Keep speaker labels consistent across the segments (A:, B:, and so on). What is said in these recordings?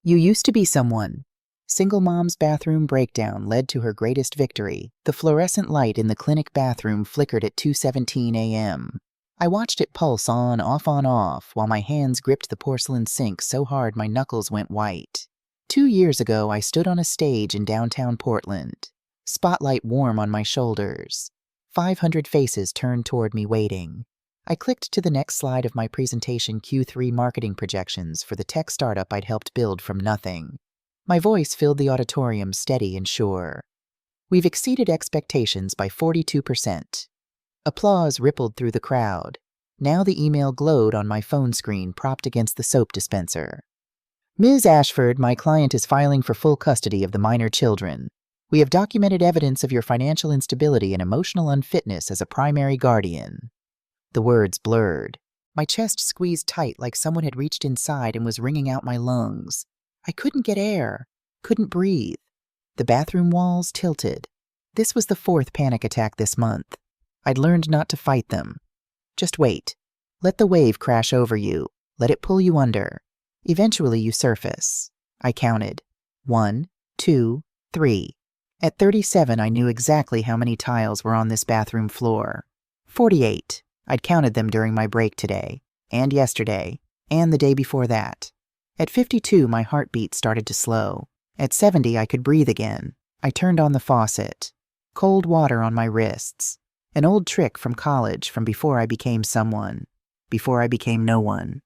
A: You used to be someone. Single mom's bathroom breakdown led to her greatest victory. The fluorescent light in the clinic bathroom flickered at 2:17 a.m. I watched it pulse on, off, while my hands gripped the porcelain sink so hard my knuckles went white. 2 years ago, I stood on a stage in downtown Portland. Spotlight warm on my shoulders. 500 faces turned toward me waiting. I clicked to the next slide of my presentation Q3 marketing projections for the tech startup I'd helped build from nothing. My voice filled the auditorium steady and sure. We've exceeded expectations by 42%. Applause rippled through the crowd. Now the email glowed on my phone screen propped against the soap dispenser. Ms. Ashford, my client is filing for full custody of the minor children. We have documented evidence of your financial instability and emotional unfitness as a primary guardian. The words blurred. My chest squeezed tight like someone had reached inside and was wringing out my lungs. I couldn't get air, couldn't breathe. The bathroom walls tilted. This was the 4th panic attack this month. I'd learned not to fight them. Just wait. Let the wave crash over you. Let it pull you under. Eventually you surface. I counted. 1, 2, 3. At 37, I knew exactly how many tiles were on this bathroom floor. 48. I'd counted them during my break today, and yesterday, and the day before that. At 52, my heartbeat started to slow. At 70, I could breathe again. I turned on the faucet. Cold water on my wrists. An old trick from college from before I became someone. Before I became no one.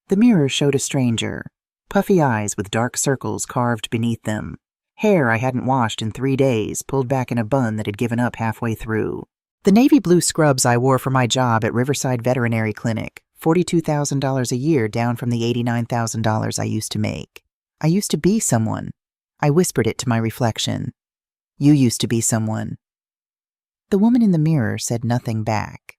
A: The mirror showed a stranger. Puffy eyes with dark circles carved beneath them. Hair I hadn't washed in 3 days, pulled back in a bun that had given up halfway through. The navy blue scrubs I wore for my job at Riverside Veterinary Clinic, $42,000 a year down from the $89,000 I used to make. I used to be someone. I whispered it to my reflection. You used to be someone. The woman in the mirror said nothing back.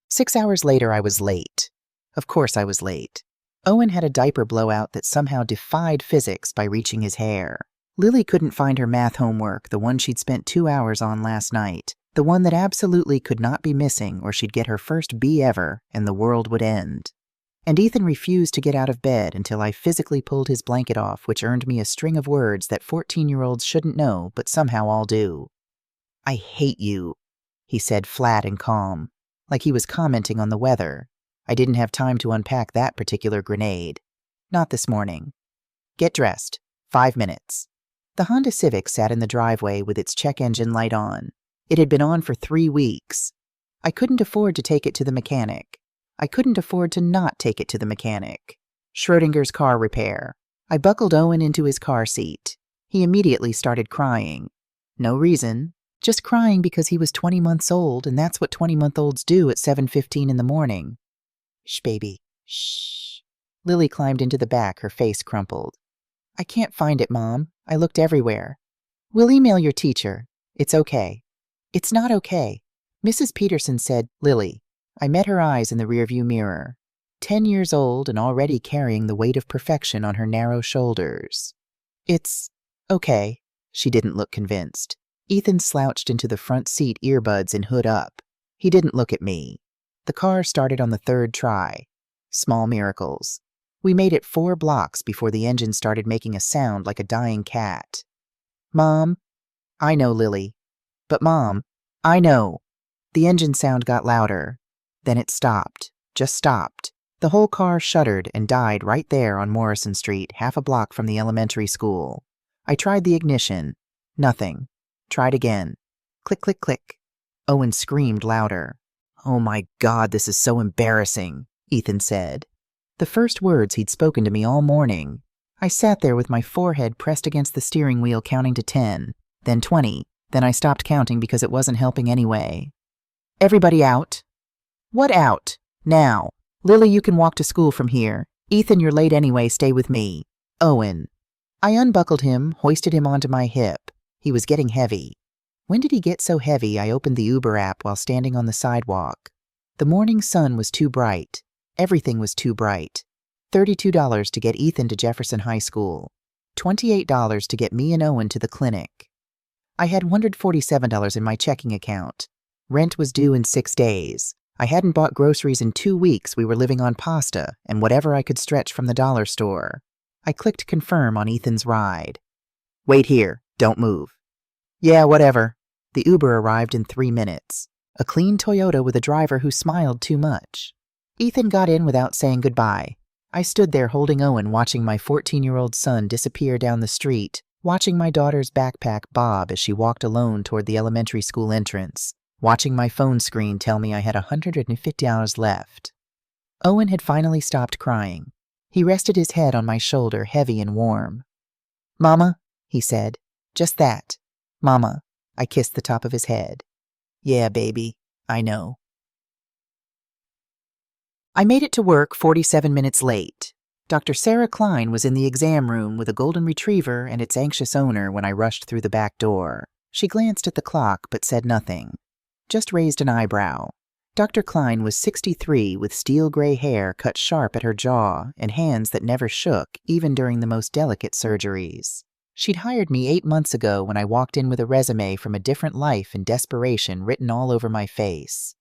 A: 6 hours later, I was late. Of course I was late. Owen had a diaper blowout that somehow defied physics by reaching his hair. Lily couldn't find her math homework, the one she'd spent 2 hours on last night, the one that absolutely could not be missing or she'd get her first B ever and the world would end. And Ethan refused to get out of bed until I physically pulled his blanket off, which earned me a string of words that 14-year-olds shouldn't know, but somehow all do. I hate you, he said flat and calm, like he was commenting on the weather. I didn't have time to unpack that particular grenade. Not this morning. Get dressed. 5 minutes. The Honda Civic sat in the driveway with its check engine light on. It had been on for 3 weeks. I couldn't afford to take it to the mechanic. I couldn't afford to not take it to the mechanic. Schrodinger's car repair. I buckled Owen into his car seat. He immediately started crying. No reason. Just crying because he was 20 months old, and that's what 20-month-olds do at 7:15 in the morning. Shh, baby. Shh. Lily climbed into the back, her face crumpled. I can't find it, Mom. I looked everywhere. We'll email your teacher. It's okay. It's not okay. Mrs. Peterson said, Lily. I met her eyes in the rearview mirror. 10 years old and already carrying the weight of perfection on her narrow shoulders. It's okay. She didn't look convinced. Ethan slouched into the front seat, earbuds and hood up. He didn't look at me. The car started on the 3rd try. Small miracles. We made it 4 blocks before the engine started making a sound like a dying cat. Mom, I know, Lily. But Mom, I know. The engine sound got louder. Then it stopped. Just stopped. The whole car shuddered and died right there on Morrison Street, half a block from the elementary school. I tried the ignition. Nothing. Tried again. Click, click, click. Owen screamed louder. Oh my God, this is so embarrassing, Ethan said. The first words he'd spoken to me all morning. I sat there with my forehead pressed against the steering wheel counting to 10, then 20, then I stopped counting because it wasn't helping anyway. Everybody out. What out? Now. Lily, you can walk to school from here. Ethan, you're late anyway, stay with me. Owen. I unbuckled him, hoisted him onto my hip. He was getting heavy. When did he get so heavy? I opened the Uber app while standing on the sidewalk. The morning sun was too bright. Everything was too bright. $32 to get Ethan to Jefferson High School. $28 to get me and Owen to the clinic. I had $147 in my checking account. Rent was due in 6 days. I hadn't bought groceries in 2 weeks. We were living on pasta and whatever I could stretch from the dollar store. I clicked confirm on Ethan's ride. Wait here, don't move. Yeah, whatever. The Uber arrived in 3 minutes. A clean Toyota with a driver who smiled too much. Ethan got in without saying goodbye. I stood there holding Owen, watching my 14-year-old son disappear down the street, watching my daughter's backpack bob as she walked alone toward the elementary school entrance, watching my phone screen tell me I had $150 left. Owen had finally stopped crying. He rested his head on my shoulder, heavy and warm. Mama, he said. Just that. Mama. I kissed the top of his head. Yeah, baby. I know. I made it to work 47 minutes late. Dr. Sarah Klein was in the exam room with a golden retriever and its anxious owner when I rushed through the back door. She glanced at the clock but said nothing. Just raised an eyebrow. Dr. Klein was 63 with steel gray hair cut sharp at her jaw and hands that never shook even during the most delicate surgeries. She'd hired me 8 months ago when I walked in with a resume from a different life and desperation written all over my face.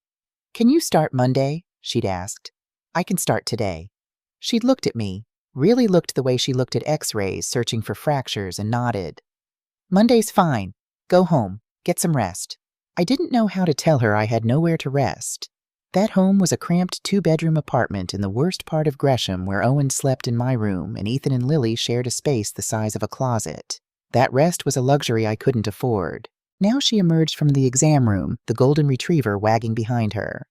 A: Can you start Monday? She'd asked. I can start today. She'd looked at me, really looked the way she looked at x-rays searching for fractures, and nodded. Monday's fine. Go home. Get some rest. I didn't know how to tell her I had nowhere to rest. That home was a cramped 2-bedroom apartment in the worst part of Gresham where Owen slept in my room and Ethan and Lily shared a space the size of a closet. That rest was a luxury I couldn't afford. Now she emerged from the exam room, the golden retriever wagging behind her.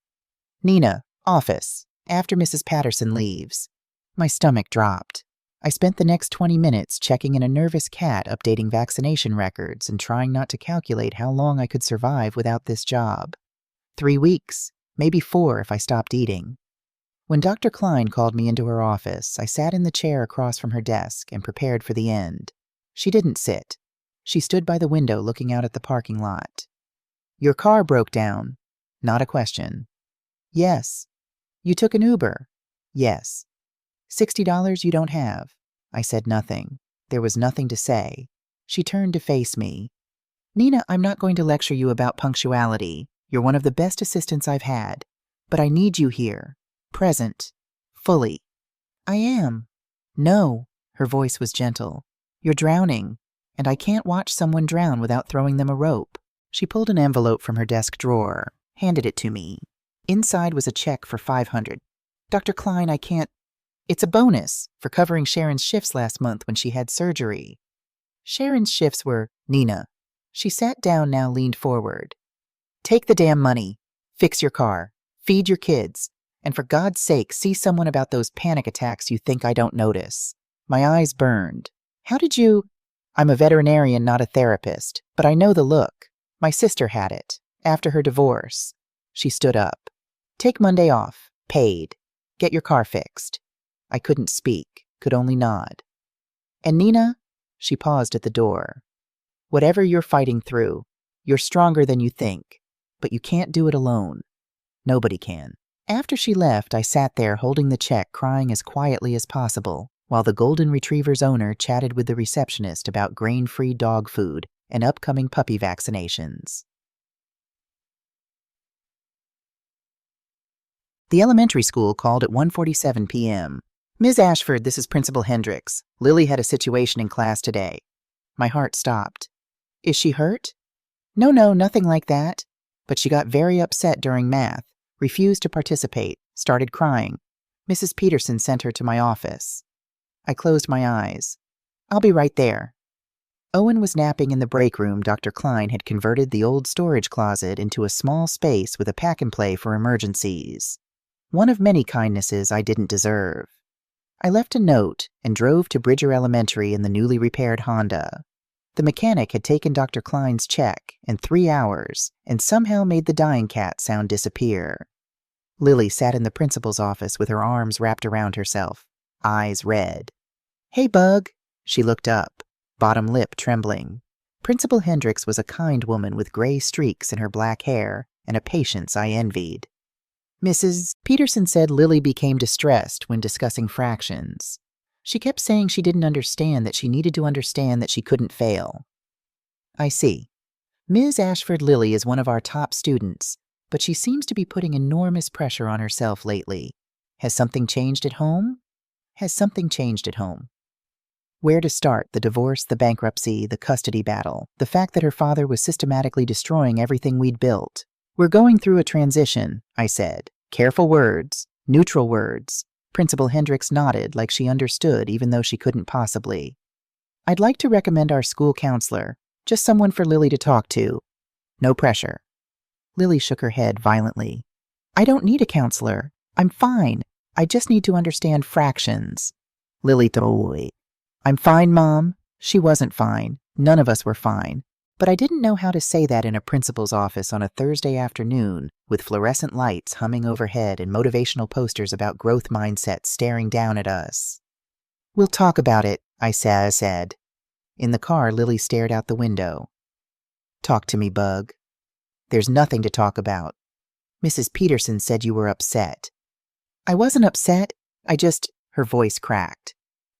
A: Nina, office. After Mrs. Patterson leaves. My stomach dropped. I spent the next 20 minutes checking in a nervous cat updating vaccination records and trying not to calculate how long I could survive without this job. 3 weeks, maybe 4 if I stopped eating. When Dr. Klein called me into her office, I sat in the chair across from her desk and prepared for the end. She didn't sit. She stood by the window looking out at the parking lot. Your car broke down. Not a question. Yes. You took an Uber? Yes. $60 you don't have. I said nothing. There was nothing to say. She turned to face me. Nina, I'm not going to lecture you about punctuality. You're one of the best assistants I've had. But I need you here. Present. Fully. I am. No. Her voice was gentle. You're drowning. And I can't watch someone drown without throwing them a rope. She pulled an envelope from her desk drawer, handed it to me. Inside was a check for $500. Dr. Klein, I can't. It's a bonus for covering Sharon's shifts last month when she had surgery. Sharon's shifts were, Nina. She sat down now, leaned forward. Take the damn money. Fix your car. Feed your kids. And for God's sake, see someone about those panic attacks you think I don't notice. My eyes burned. How did you? I'm a veterinarian, not a therapist, but I know the look. My sister had it, after her divorce. She stood up. Take Monday off. Paid. Get your car fixed. I couldn't speak, could only nod. And Nina? She paused at the door. Whatever you're fighting through, you're stronger than you think, but you can't do it alone. Nobody can. After she left, I sat there holding the check, crying as quietly as possible, while the golden retriever's owner chatted with the receptionist about grain-free dog food and upcoming puppy vaccinations. The elementary school called at 1:47 p.m. Ms. Ashford, this is Principal Hendricks. Lily had a situation in class today. My heart stopped. Is she hurt? No, nothing like that. But she got very upset during math, refused to participate, started crying. Mrs. Peterson sent her to my office. I closed my eyes. I'll be right there. Owen was napping in the break room. Dr. Klein had converted the old storage closet into a small space with a pack-and-play for emergencies. One of many kindnesses I didn't deserve. I left a note and drove to Bridger Elementary in the newly repaired Honda. The mechanic had taken Dr. Klein's check in 3 hours and somehow made the dying cat sound disappear. Lily sat in the principal's office with her arms wrapped around herself, eyes red. Hey, Bug. She looked up, bottom lip trembling. Principal Hendricks was a kind woman with gray streaks in her black hair and a patience I envied. Mrs. Peterson said Lily became distressed when discussing fractions. She kept saying she didn't understand that she needed to understand that she couldn't fail. I see. Ms. Ashford Lily is one of our top students, but she seems to be putting enormous pressure on herself lately. Has something changed at home? Has something changed at home? Where to start? The divorce, the bankruptcy, the custody battle, the fact that her father was systematically destroying everything we'd built. We're going through a transition, I said. Careful words, neutral words. Principal Hendricks nodded like she understood even though she couldn't possibly. I'd like to recommend our school counselor, just someone for Lily to talk to. No pressure. Lily shook her head violently. I don't need a counselor. I'm fine. I just need to understand fractions. Lily told. I'm fine, Mom. She wasn't fine. None of us were fine. But I didn't know how to say that in a principal's office on a Thursday afternoon with fluorescent lights humming overhead and motivational posters about growth mindsets staring down at us. We'll talk about it, I said. In the car, Lily stared out the window. Talk to me, Bug. There's nothing to talk about. Mrs. Peterson said you were upset. I wasn't upset. Her voice cracked.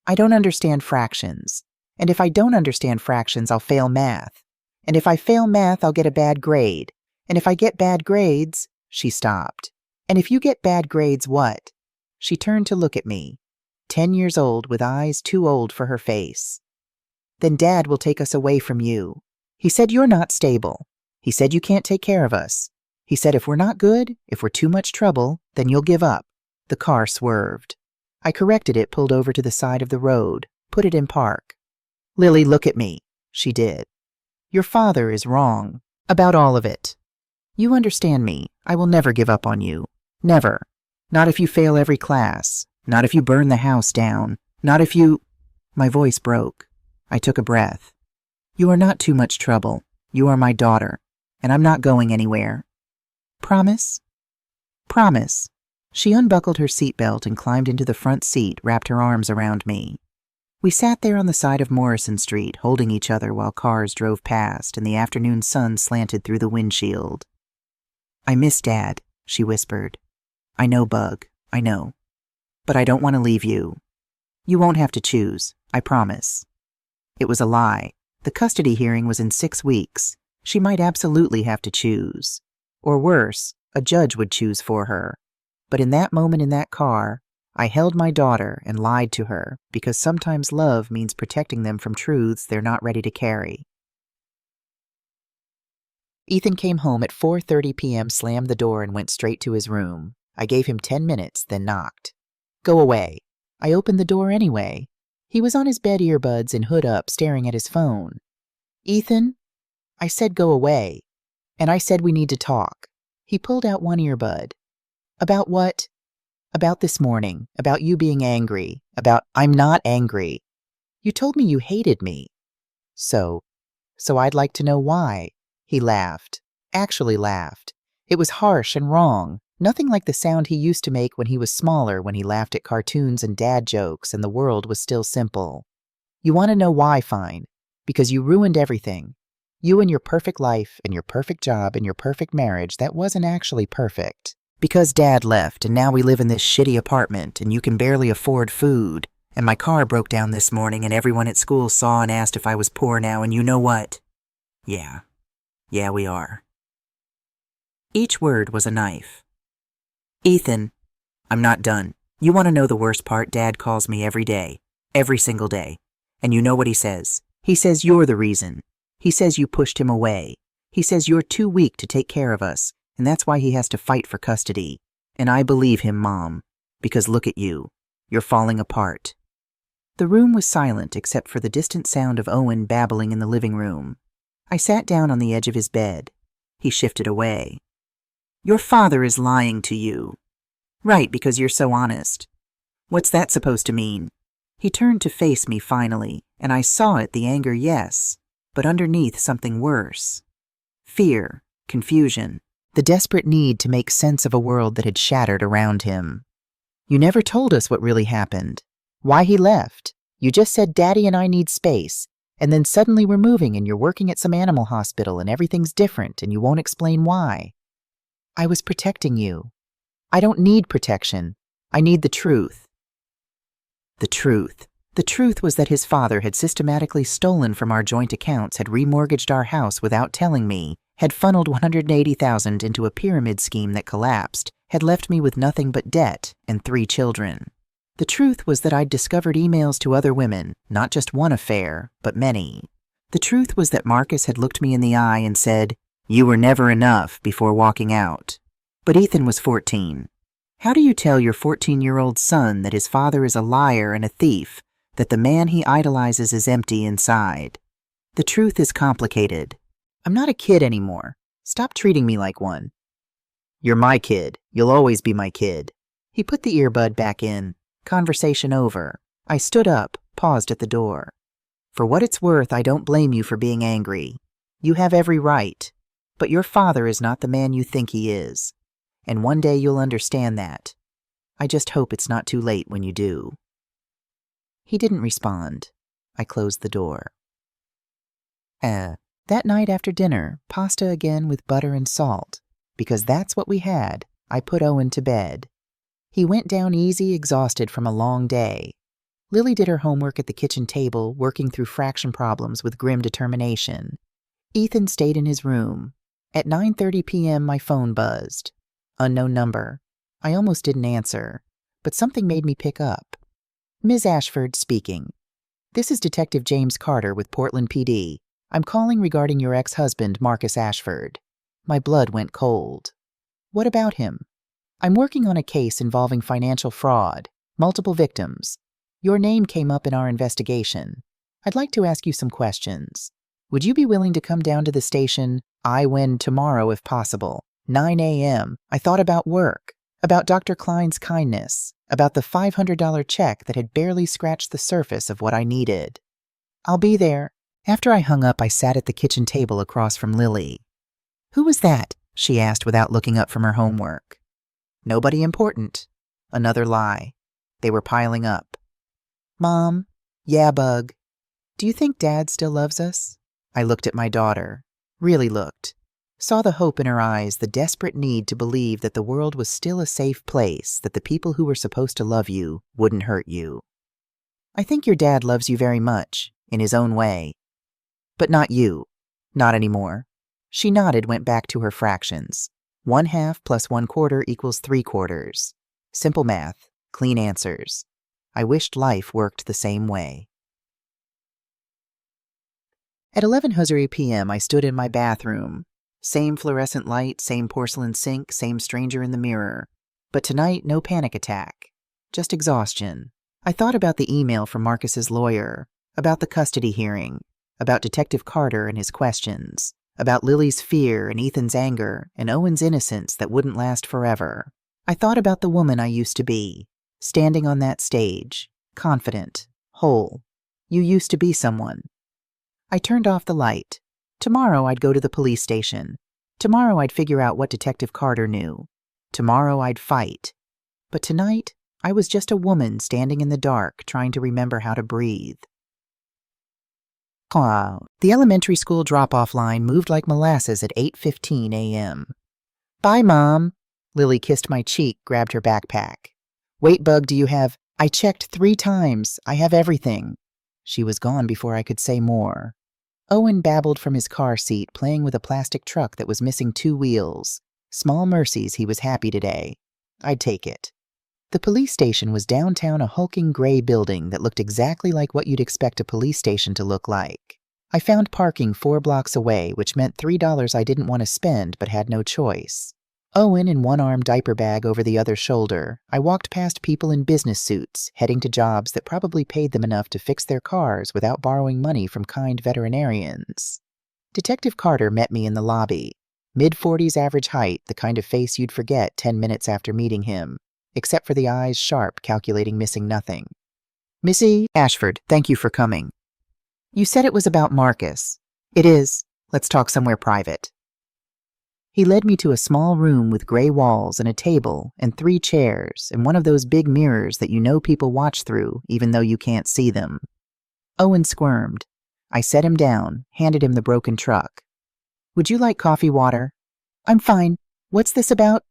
A: I don't understand fractions. And if I don't understand fractions, I'll fail math. And if I fail math, I'll get a bad grade. And if I get bad grades, she stopped. And if you get bad grades, what? She turned to look at me, 10 years old with eyes too old for her face. Then Dad will take us away from you. He said you're not stable. He said you can't take care of us. He said if we're not good, if we're too much trouble, then you'll give up. The car swerved. I corrected it, pulled over to the side of the road, put it in park. Lily, look at me. She did. Your father is wrong. About all of it. You understand me. I will never give up on you. Never. Not if you fail every class. Not if you burn the house down. Not if you... My voice broke. I took a breath. You are not too much trouble. You are my daughter. And I'm not going anywhere. Promise? Promise. She unbuckled her seatbelt and climbed into the front seat, wrapped her arms around me. We sat there on the side of Morrison Street, holding each other while cars drove past and the afternoon sun slanted through the windshield. I miss Dad, she whispered. I know, Bug, I know. But I don't want to leave you. You won't have to choose, I promise. It was a lie. The custody hearing was in 6 weeks. She might absolutely have to choose. Or worse, a judge would choose for her. But in that moment in that car, I held my daughter and lied to her because sometimes love means protecting them from truths they're not ready to carry. Ethan came home at 4:30 p.m., slammed the door, and went straight to his room. I gave him 10 minutes, then knocked. Go away. I opened the door anyway. He was on his bed, earbuds and hood up, staring at his phone. Ethan? I said go away. And I said we need to talk. He pulled out one earbud. About what? About this morning. About you being angry. About I'm not angry. You told me you hated me. So I'd like to know why. He laughed. Actually laughed. It was harsh and wrong. Nothing like the sound he used to make when he was smaller, when he laughed at cartoons and dad jokes and the world was still simple. You want to know why, fine. Because you ruined everything. You and your perfect life and your perfect job and your perfect marriage that wasn't actually perfect. Because Dad left and now we live in this shitty apartment and you can barely afford food. And my car broke down this morning and everyone at school saw and asked if I was poor now, and you know what? Yeah, we are. Each word was a knife. Ethan, I'm not done. You want to know the worst part? Dad calls me every day. Every single day. And you know what he says? He says you're the reason. He says you pushed him away. He says you're too weak to take care of us, and that's why he has to fight for custody. And I believe him, Mom, because look at you. You're falling apart. The room was silent except for the distant sound of Owen babbling in the living room. I sat down on the edge of his bed. He shifted away. Your father is lying to you. Right, because you're so honest. What's that supposed to mean? He turned to face me finally, and I saw it, the anger, yes, but underneath something worse. Fear, confusion, the desperate need to make sense of a world that had shattered around him. You never told us what really happened. Why he left. You just said Daddy and I need space, and then suddenly we're moving and you're working at some animal hospital and everything's different and you won't explain why. I was protecting you. I don't need protection. I need the truth. The truth. The truth was that his father had systematically stolen from our joint accounts, had remortgaged our house without telling me, had funneled $180,000 into a pyramid scheme that collapsed, had left me with nothing but debt and 3 children. The truth was that I'd discovered emails to other women, not just one affair, but many. The truth was that Marcus had looked me in the eye and said, "You were never enough," before walking out. But Ethan was 14. How do you tell your 14-year-old son that his father is a liar and a thief, that the man he idolizes is empty inside? The truth is complicated. I'm not a kid anymore. Stop treating me like one. You're my kid. You'll always be my kid. He put the earbud back in. Conversation over. I stood up, paused at the door. For what it's worth, I don't blame you for being angry. You have every right. But your father is not the man you think he is. And one day you'll understand that. I just hope it's not too late when you do. He didn't respond. I closed the door. That night after dinner, pasta again with butter and salt. Because that's what we had, I put Owen to bed. He went down easy, exhausted from a long day. Lily did her homework at the kitchen table, working through fraction problems with grim determination. Ethan stayed in his room. At 9:30 p.m., my phone buzzed. Unknown number. I almost didn't answer, but something made me pick up. Ms. Ashford speaking. This is Detective James Carter with Portland PD. I'm calling regarding your ex-husband, Marcus Ashford. My blood went cold. What about him? I'm working on a case involving financial fraud, multiple victims. Your name came up in our investigation. I'd like to ask you some questions. Would you be willing to come down to the station, tomorrow if possible, 9 a.m.? I thought about work, about Dr. Klein's kindness, about the $500 check that had barely scratched the surface of what I needed. I'll be there. After I hung up, I sat at the kitchen table across from Lily. Who was that? She asked without looking up from her homework. Nobody important. Another lie. They were piling up. Mom? Yeah, Bug. Do you think Dad still loves us? I looked at my daughter. Really looked. Saw the hope in her eyes, the desperate need to believe that the world was still a safe place, that the people who were supposed to love you wouldn't hurt you. I think your dad loves you very much, in his own way. But not you. Not anymore. She nodded, went back to her fractions. 1/2 + 1/4 = 3/4. Simple math, clean answers. I wished life worked the same way. At 11:00 p.m., I stood in my bathroom. Same fluorescent light, same porcelain sink, same stranger in the mirror. But tonight, no panic attack. Just exhaustion. I thought about the email from Marcus's lawyer, about the custody hearing, about Detective Carter and his questions, about Lily's fear and Ethan's anger and Owen's innocence that wouldn't last forever. I thought about the woman I used to be, standing on that stage, confident, whole. You used to be someone. I turned off the light. Tomorrow I'd go to the police station. Tomorrow I'd figure out what Detective Carter knew. Tomorrow I'd fight. But tonight, I was just a woman standing in the dark trying to remember how to breathe. The elementary school drop-off line moved like molasses at 8:15 a.m. Bye, Mom. Lily kissed my cheek, grabbed her backpack. Wait, Bug, do you have... I checked 3 times. I have everything. She was gone before I could say more. Owen babbled from his car seat, playing with a plastic truck that was missing 2 wheels. Small mercies, he was happy today. I'd take it. The police station was downtown, a hulking gray building that looked exactly like what you'd expect a police station to look like. I found parking 4 blocks away, which meant $3 I didn't want to spend but had no choice. Owen in one arm, diaper bag over the other shoulder, I walked past people in business suits, heading to jobs that probably paid them enough to fix their cars without borrowing money from kind veterinarians. Detective Carter met me in the lobby. Mid-40s average height, the kind of face you'd forget 10 minutes after meeting him, except for the eyes sharp, calculating, missing nothing. Missy Ashford, thank you for coming. You said it was about Marcus. It is. Let's talk somewhere private. He led me to a small room with gray walls and a table and 3 chairs and one of those big mirrors that you know people watch through even though you can't see them. Owen squirmed. I set him down, handed him the broken truck. Would you like coffee, water? I'm fine. What's this about?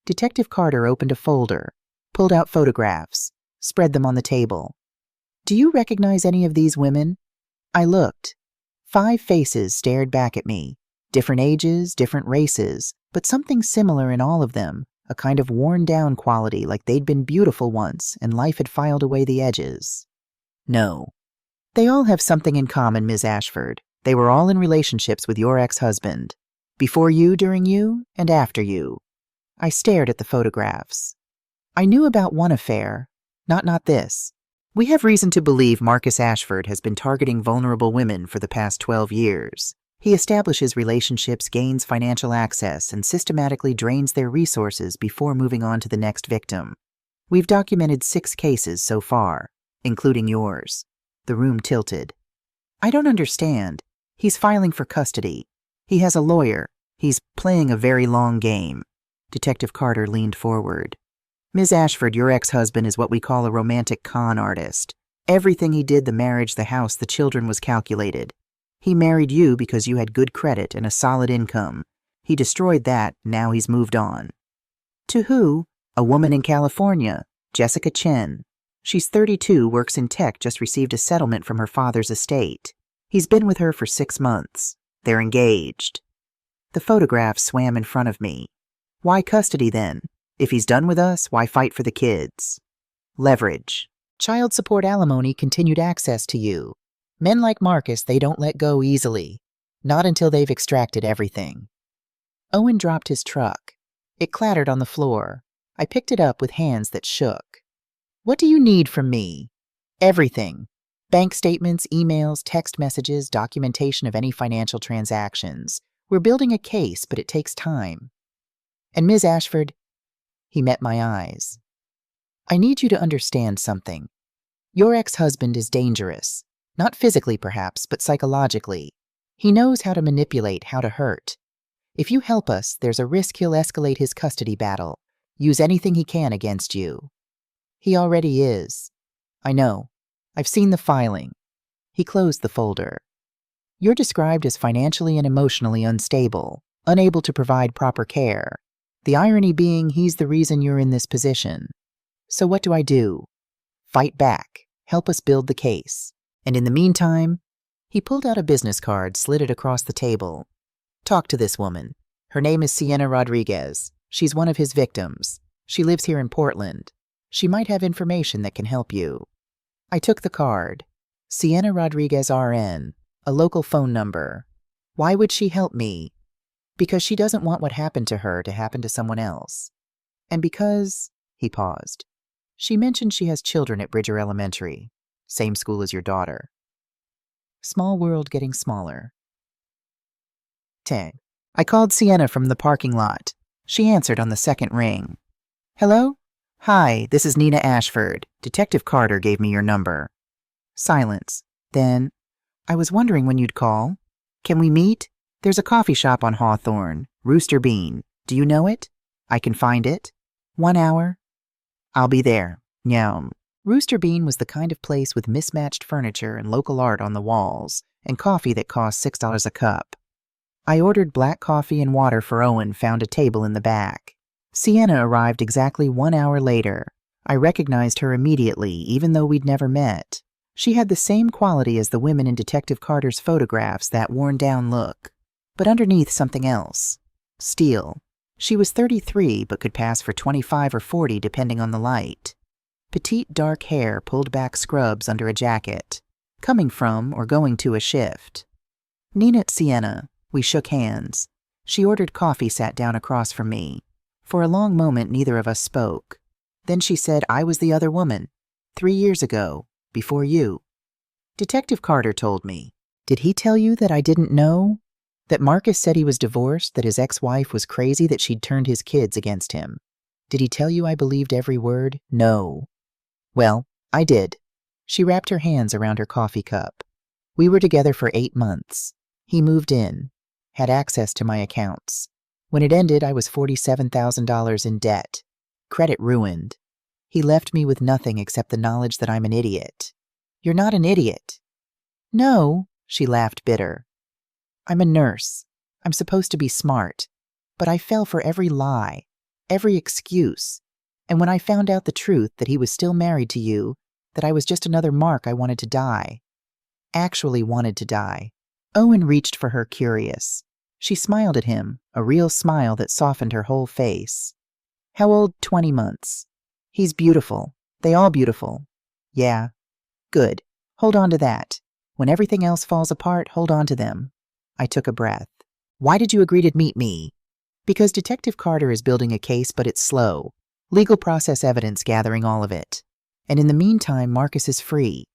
A: Detective Carter opened a folder, pulled out photographs, spread them on the table. Do you recognize any of these women? I looked. 5 faces stared back at me. Different ages, different races, but something similar in all of them, a kind of worn-down quality like they'd been beautiful once and life had filed away the edges. No. They all have something in common, Ms. Ashford. They were all in relationships with your ex-husband. Before you, during you, and after you. I stared at the photographs. I knew about one affair. Not this. We have reason to believe Marcus Ashford has been targeting vulnerable women for the past 12 years. He establishes relationships, gains financial access, and systematically drains their resources before moving on to the next victim. We've documented 6 cases so far, including yours. The room tilted. I don't understand. He's filing for custody. He has a lawyer. He's playing a very long game. Detective Carter leaned forward. Ms. Ashford, your ex-husband is what we call a romantic con artist. Everything he did, the marriage, the house, the children, was calculated. He married you because you had good credit and a solid income. He destroyed that, now he's moved on. To who? A woman in California, Jessica Chen. She's 32, works in tech, just received a settlement from her father's estate. He's been with her for 6 months. They're engaged. The photograph swam in front of me. Why custody then? If he's done with us, why fight for the kids? Leverage. Child support, alimony, continued access to you. Men like Marcus, they don't let go easily. Not until they've extracted everything. Owen dropped his truck. It clattered on the floor. I picked it up with hands that shook. What do you need from me? Everything. Bank statements, emails, text messages, documentation of any financial transactions. We're building a case, but it takes time. And Ms. Ashford, he met my eyes. I need you to understand something. Your ex-husband is dangerous. Not physically, perhaps, but psychologically. He knows how to manipulate, how to hurt. If you help us, there's a risk he'll escalate his custody battle, use anything he can against you. He already is. I know. I've seen the filing. He closed the folder. You're described as financially and emotionally unstable, unable to provide proper care. The irony being he's the reason you're in this position. So what do I do? Fight back. Help us build the case. And in the meantime, he pulled out a business card, slid it across the table. Talk to this woman. Her name is Sienna Rodriguez. She's one of his victims. She lives here in Portland. She might have information that can help you. I took the card. Sienna Rodriguez RN, a local phone number. Why would she help me? Because she doesn't want what happened to her to happen to someone else. And because, he paused, she mentioned she has children at Bridger Elementary, same school as your daughter. Small world getting smaller. 10. I called Sienna from the parking lot. She answered on the second ring. Hello? Hi, this is Nina Ashford. Detective Carter gave me your number. Silence. Then, I was wondering when you'd call. Can we meet? There's a coffee shop on Hawthorne, Rooster Bean. Do you know it? I can find it. 1 hour? I'll be there. Nyam. Rooster Bean was the kind of place with mismatched furniture and local art on the walls, and coffee that cost $6 a cup. I ordered black coffee and water for Owen, found a table in the back. Sienna arrived exactly 1 hour later. I recognized her immediately, even though we'd never met. She had the same quality as the women in Detective Carter's photographs, that worn-down look. But underneath, something else. Steel. She was 33, but could pass for 25 or 40 depending on the light. Petite dark hair, pulled back scrubs under a jacket. Coming from or going to a shift. Nina Sienna. We shook hands. She ordered coffee, sat down across from me. For a long moment, neither of us spoke. Then she said I was the other woman. 3 years ago. Before you. Detective Carter told me. Did he tell you that I didn't know? That Marcus said he was divorced, that his ex-wife was crazy, that she'd turned his kids against him? Did he tell you I believed every word? No. Well, I did. She wrapped her hands around her coffee cup. We were together for 8 months. He moved in, had access to my accounts. When it ended, I was $47,000 in debt. Credit ruined. He left me with nothing except the knowledge that I'm an idiot. You're not an idiot. No, she laughed bitter. I'm a nurse. I'm supposed to be smart. But I fell for every lie, every excuse. And when I found out the truth, that he was still married to you, that I was just another mark, I wanted to die. Actually wanted to die. Owen reached for her, curious. She smiled at him, a real smile that softened her whole face. How old? 20 months. He's beautiful. They all beautiful. Yeah. Good. Hold on to that. When everything else falls apart, hold on to them. I took a breath. Why did you agree to meet me? Because Detective Carter is building a case, but it's slow. Legal process evidence gathering all of it. And in the meantime, Marcus is free.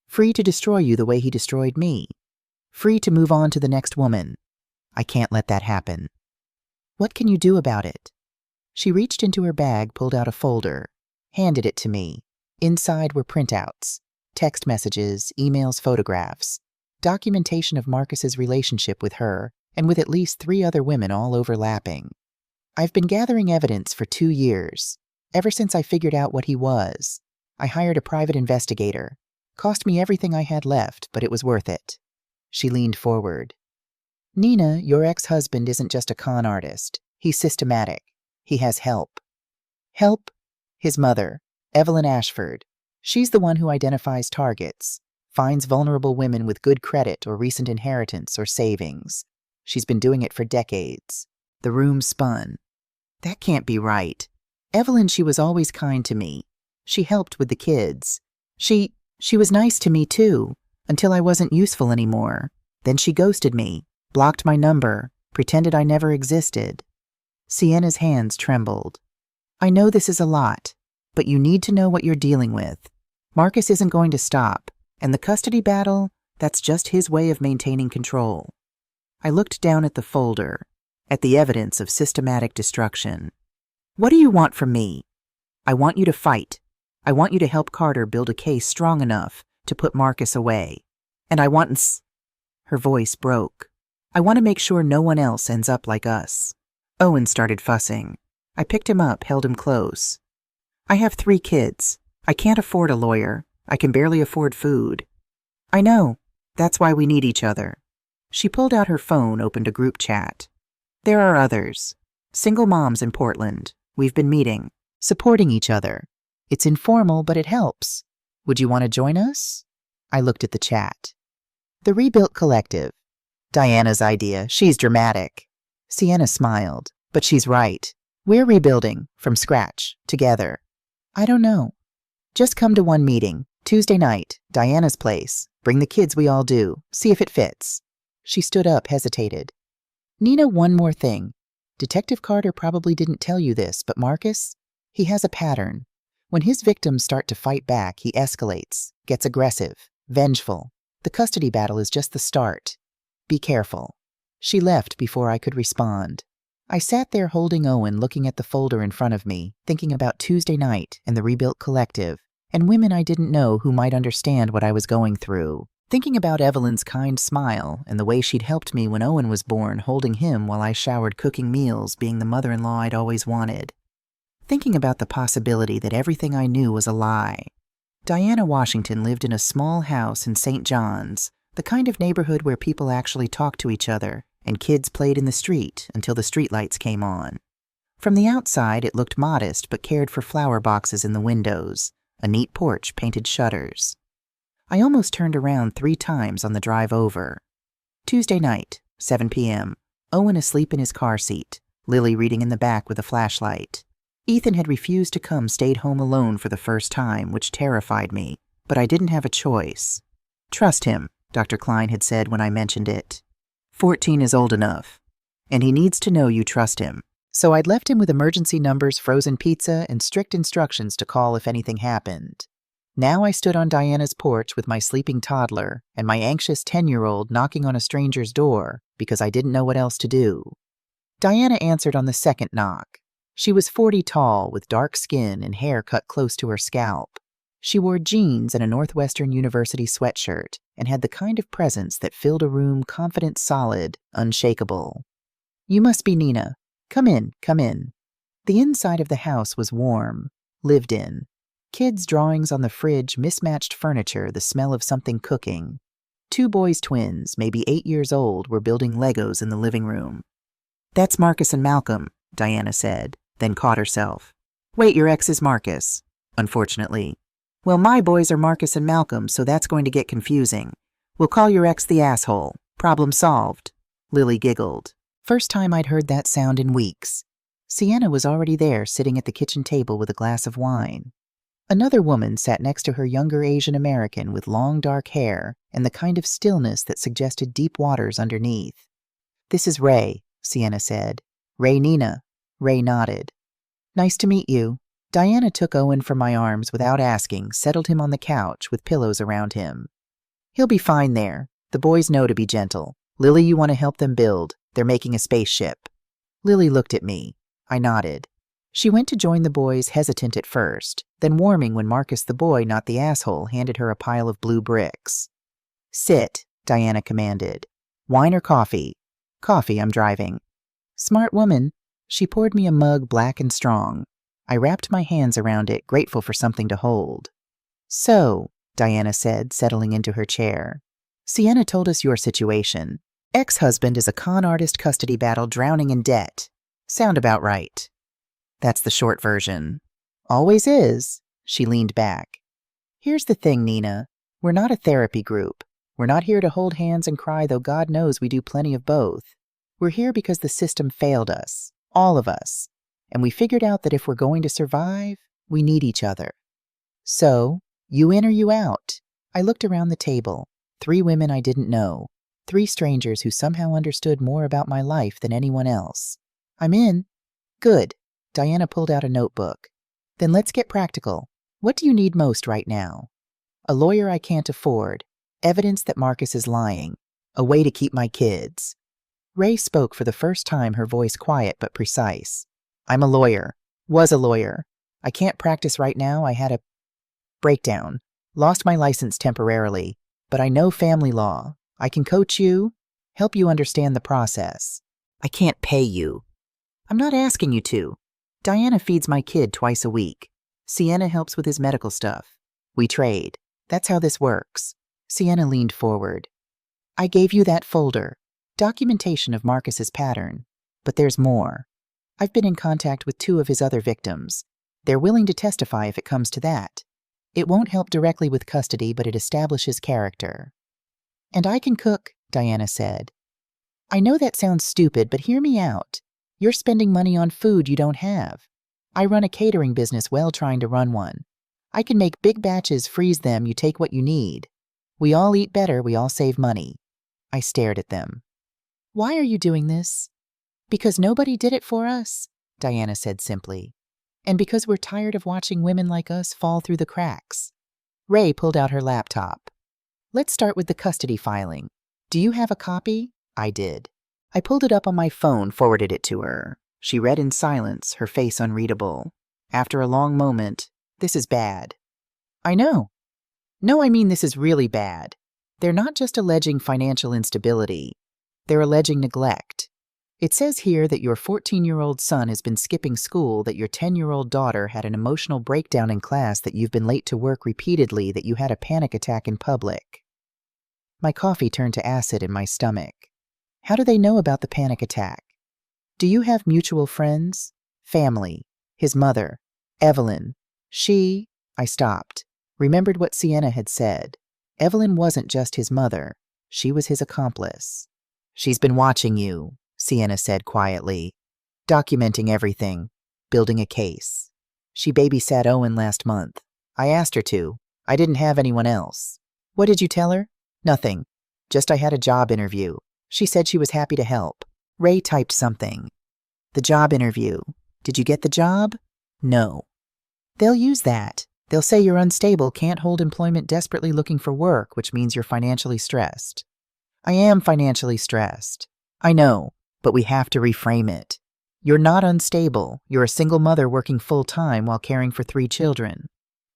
A: Free to destroy you the way he destroyed me. Free to move on to the next woman. I can't let that happen. What can you do about it? She reached into her bag, pulled out a folder, handed it to me. Inside were printouts, text messages, emails, photographs, documentation of Marcus's relationship with her and with at least 3 other women all overlapping. I've been gathering evidence for 2 years, ever since I figured out what he was. I hired a private investigator. Cost me everything I had left, but it was worth it. She leaned forward. Nina, your ex-husband isn't just a con artist. He's systematic. He has help. Help? His mother, Evelyn Ashford. She's the one who identifies targets, finds vulnerable women with good credit or recent inheritance or savings. She's been doing it for decades. The room spun. That can't be right. Evelyn, she was always kind to me. She helped with the kids. She was nice to me too, until I wasn't useful anymore. Then she ghosted me, blocked my number, pretended I never existed. Sienna's hands trembled. I know this is a lot, but you need to know what you're dealing with. Marcus isn't going to stop, and the custody battle, that's just his way of maintaining control. I looked down at the folder, at the evidence of systematic destruction. What do you want from me? I want you to fight. I want you to help Carter build a case strong enough to put Marcus away. And I want... Her voice broke. I want to make sure no one else ends up like us. Owen started fussing. I picked him up, held him close. I have 3 kids. I can't afford a lawyer. I can barely afford food. I know. That's why we need each other. She pulled out her phone, opened a group chat. There are others. Single moms in Portland. We've been meeting, supporting each other. It's informal, but it helps. Would you want to join us? I looked at the chat. The Rebuilt Collective. Diana's idea. She's dramatic. Sienna smiled. But she's right. We're rebuilding, from scratch, together. I don't know. Just come to one meeting, Tuesday night, Diana's place. Bring the kids, we all do. See if it fits. She stood up, hesitated. Nina, one more thing. Detective Carter probably didn't tell you this, but Marcus, he has a pattern. When his victims start to fight back, he escalates, gets aggressive, vengeful. The custody battle is just the start. Be careful. She left before I could respond. I sat there holding Owen, looking at the folder in front of me, thinking about Tuesday night and the Rebuilt Collective, and women I didn't know who might understand what I was going through. Thinking about Evelyn's kind smile and the way she'd helped me when Owen was born, holding him while I showered, cooking meals, being the mother-in-law I'd always wanted. Thinking about the possibility that everything I knew was a lie. Diana Washington lived in a small house in St. John's, the kind of neighborhood where people actually talked to each other, and kids played in the street until the streetlights came on. From the outside, it looked modest but cared for flower boxes in the windows, a neat porch, painted shutters. I almost turned around 3 times on the drive over. Tuesday night, 7 p.m., Owen asleep in his car seat, Lily reading in the back with a flashlight. Ethan had refused to come, stayed home alone for the first time, which terrified me, but I didn't have a choice. Trust him, Dr. Klein had said when I mentioned it. 14 is old enough, and he needs to know you trust him. So I'd left him with emergency numbers, frozen pizza, and strict instructions to call if anything happened. Now I stood on Diana's porch with my sleeping toddler and my anxious 10-year-old knocking on a stranger's door because I didn't know what else to do. Diana answered on the second knock. She was 40 tall, with dark skin and hair cut close to her scalp. She wore jeans and a Northwestern University sweatshirt and had the kind of presence that filled a room confident, solid, unshakable. You must be Nina. Come in, come in. The inside of the house was warm, lived in. Kids' drawings on the fridge, mismatched furniture, the smell of something cooking. 2 boys twins, maybe 8 years old, were building Legos in the living room. That's Marcus and Malcolm, Diana said, then caught herself. Wait, your ex is Marcus. Unfortunately. Well, my boys are Marcus and Malcolm, so that's going to get confusing. We'll call your ex the asshole. Problem solved. Lily giggled. First time I'd heard that sound in weeks. Sienna was already there, sitting at the kitchen table with a glass of wine. Another woman sat next to her, younger Asian American with long dark hair and the kind of stillness that suggested deep waters underneath. "This is Ray," Sienna said. "Ray Nina." Ray nodded. "Nice to meet you." Diana took Owen from my arms without asking, settled him on the couch with pillows around him. "He'll be fine there. The boys know to be gentle. Lily, you want to help them build. They're making a spaceship." Lily looked at me. I nodded. She went to join the boys, hesitant at first, then warming when Marcus, the boy, not the asshole, handed her a pile of blue bricks. "Sit," Diana commanded. "Wine or coffee?" "Coffee, I'm driving." "Smart woman." She poured me a mug, black and strong. I wrapped my hands around it, grateful for something to hold. "So," Diana said, settling into her chair. "Sienna told us your situation. Ex-husband is a con artist, custody battle, drowning in debt. Sound about right." "That's the short version." "Always is." She leaned back. "Here's the thing, Nina. We're not a therapy group. We're not here to hold hands and cry, though God knows we do plenty of both. We're here because the system failed us, all of us. And we figured out that if we're going to survive, we need each other. So, you in or you out?" I looked around the table. 3 women I didn't know. 3 strangers who somehow understood more about my life than anyone else. "I'm in." "Good." Diana pulled out a notebook. "Then let's get practical. What do you need most right now?" "A lawyer I can't afford. Evidence that Marcus is lying. A way to keep my kids." Ray spoke for the first time, her voice quiet but precise. "I'm a lawyer. Was a lawyer. I can't practice right now. I had a breakdown. Lost my license temporarily. But I know family law. I can coach you, help you understand the process. I can't pay you." "I'm not asking you to. Diana feeds my kid twice a week. Sienna helps with his medical stuff. We trade. That's how this works." Sienna leaned forward. "I gave you that folder. Documentation of Marcus's pattern. But there's more. I've been in contact with 2 of his other victims. They're willing to testify if it comes to that. It won't help directly with custody, but it establishes character." "And I can cook," Diana said. "I know that sounds stupid, but hear me out. You're spending money on food you don't have. I run a catering business, trying to run one. I can make big batches, freeze them, you take what you need. We all eat better, we all save money." I stared at them. "Why are you doing this?" "Because nobody did it for us," Diana said simply. "And because we're tired of watching women like us fall through the cracks." Ray pulled out her laptop. "Let's start with the custody filing. Do you have a copy?" I did. I pulled it up on my phone, forwarded it to her. She read in silence, her face unreadable. After a long moment, "This is bad." "I know." "No, I mean this is really bad. They're not just alleging financial instability. They're alleging neglect. It says here that your 14-year-old son has been skipping school, that your 10-year-old daughter had an emotional breakdown in class, that you've been late to work repeatedly, that you had a panic attack in public." My coffee turned to acid in my stomach. "How do they know about the panic attack? Do you have mutual friends? Family? His mother? Evelyn? She—" I stopped. Remembered what Sienna had said. Evelyn wasn't just his mother. She was his accomplice. "She's been watching you," Sienna said quietly. "Documenting everything. Building a case. She babysat Owen last month. I asked her to. I didn't have anyone else." "What did you tell her?" "Nothing. Just I had a job interview. She said she was happy to help." Ray typed something. "The job interview. Did you get the job?" "No." "They'll use that. They'll say you're unstable, can't hold employment, desperately looking for work, which means you're financially stressed." "I am financially stressed." "I know, but we have to reframe it. You're not unstable. You're a single mother working full-time while caring for 3 children.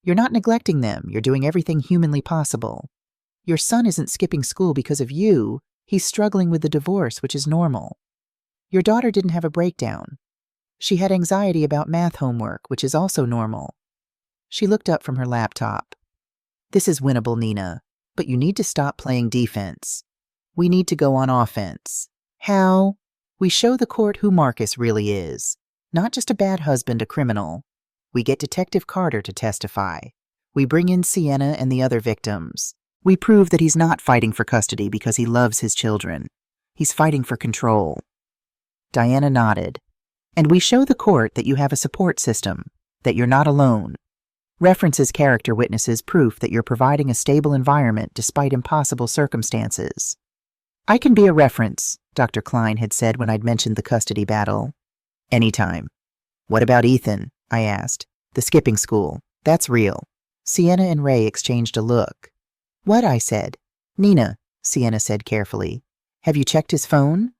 A: You're not neglecting them. You're doing everything humanly possible. Your son isn't skipping school because of you. He's struggling with the divorce, which is normal. Your daughter didn't have a breakdown. She had anxiety about math homework, which is also normal." She looked up from her laptop. "This is winnable, Nina, but you need to stop playing defense. We need to go on offense." "How?" "We show the court who Marcus really is. Not just a bad husband, a criminal. We get Detective Carter to testify. We bring in Sienna and the other victims. We prove that he's not fighting for custody because he loves his children. He's fighting for control." Diana nodded. And we show the court that you have a support system, that you're not alone. References character witnesses proof that you're providing a stable environment despite impossible circumstances. I can be a reference, Dr. Klein had said when I'd mentioned the custody battle. Anytime. What about Ethan? I asked. The skipping school. That's real. Sienna and Ray exchanged a look. What? I said. Nina, Sienna said carefully. Have you checked his phone?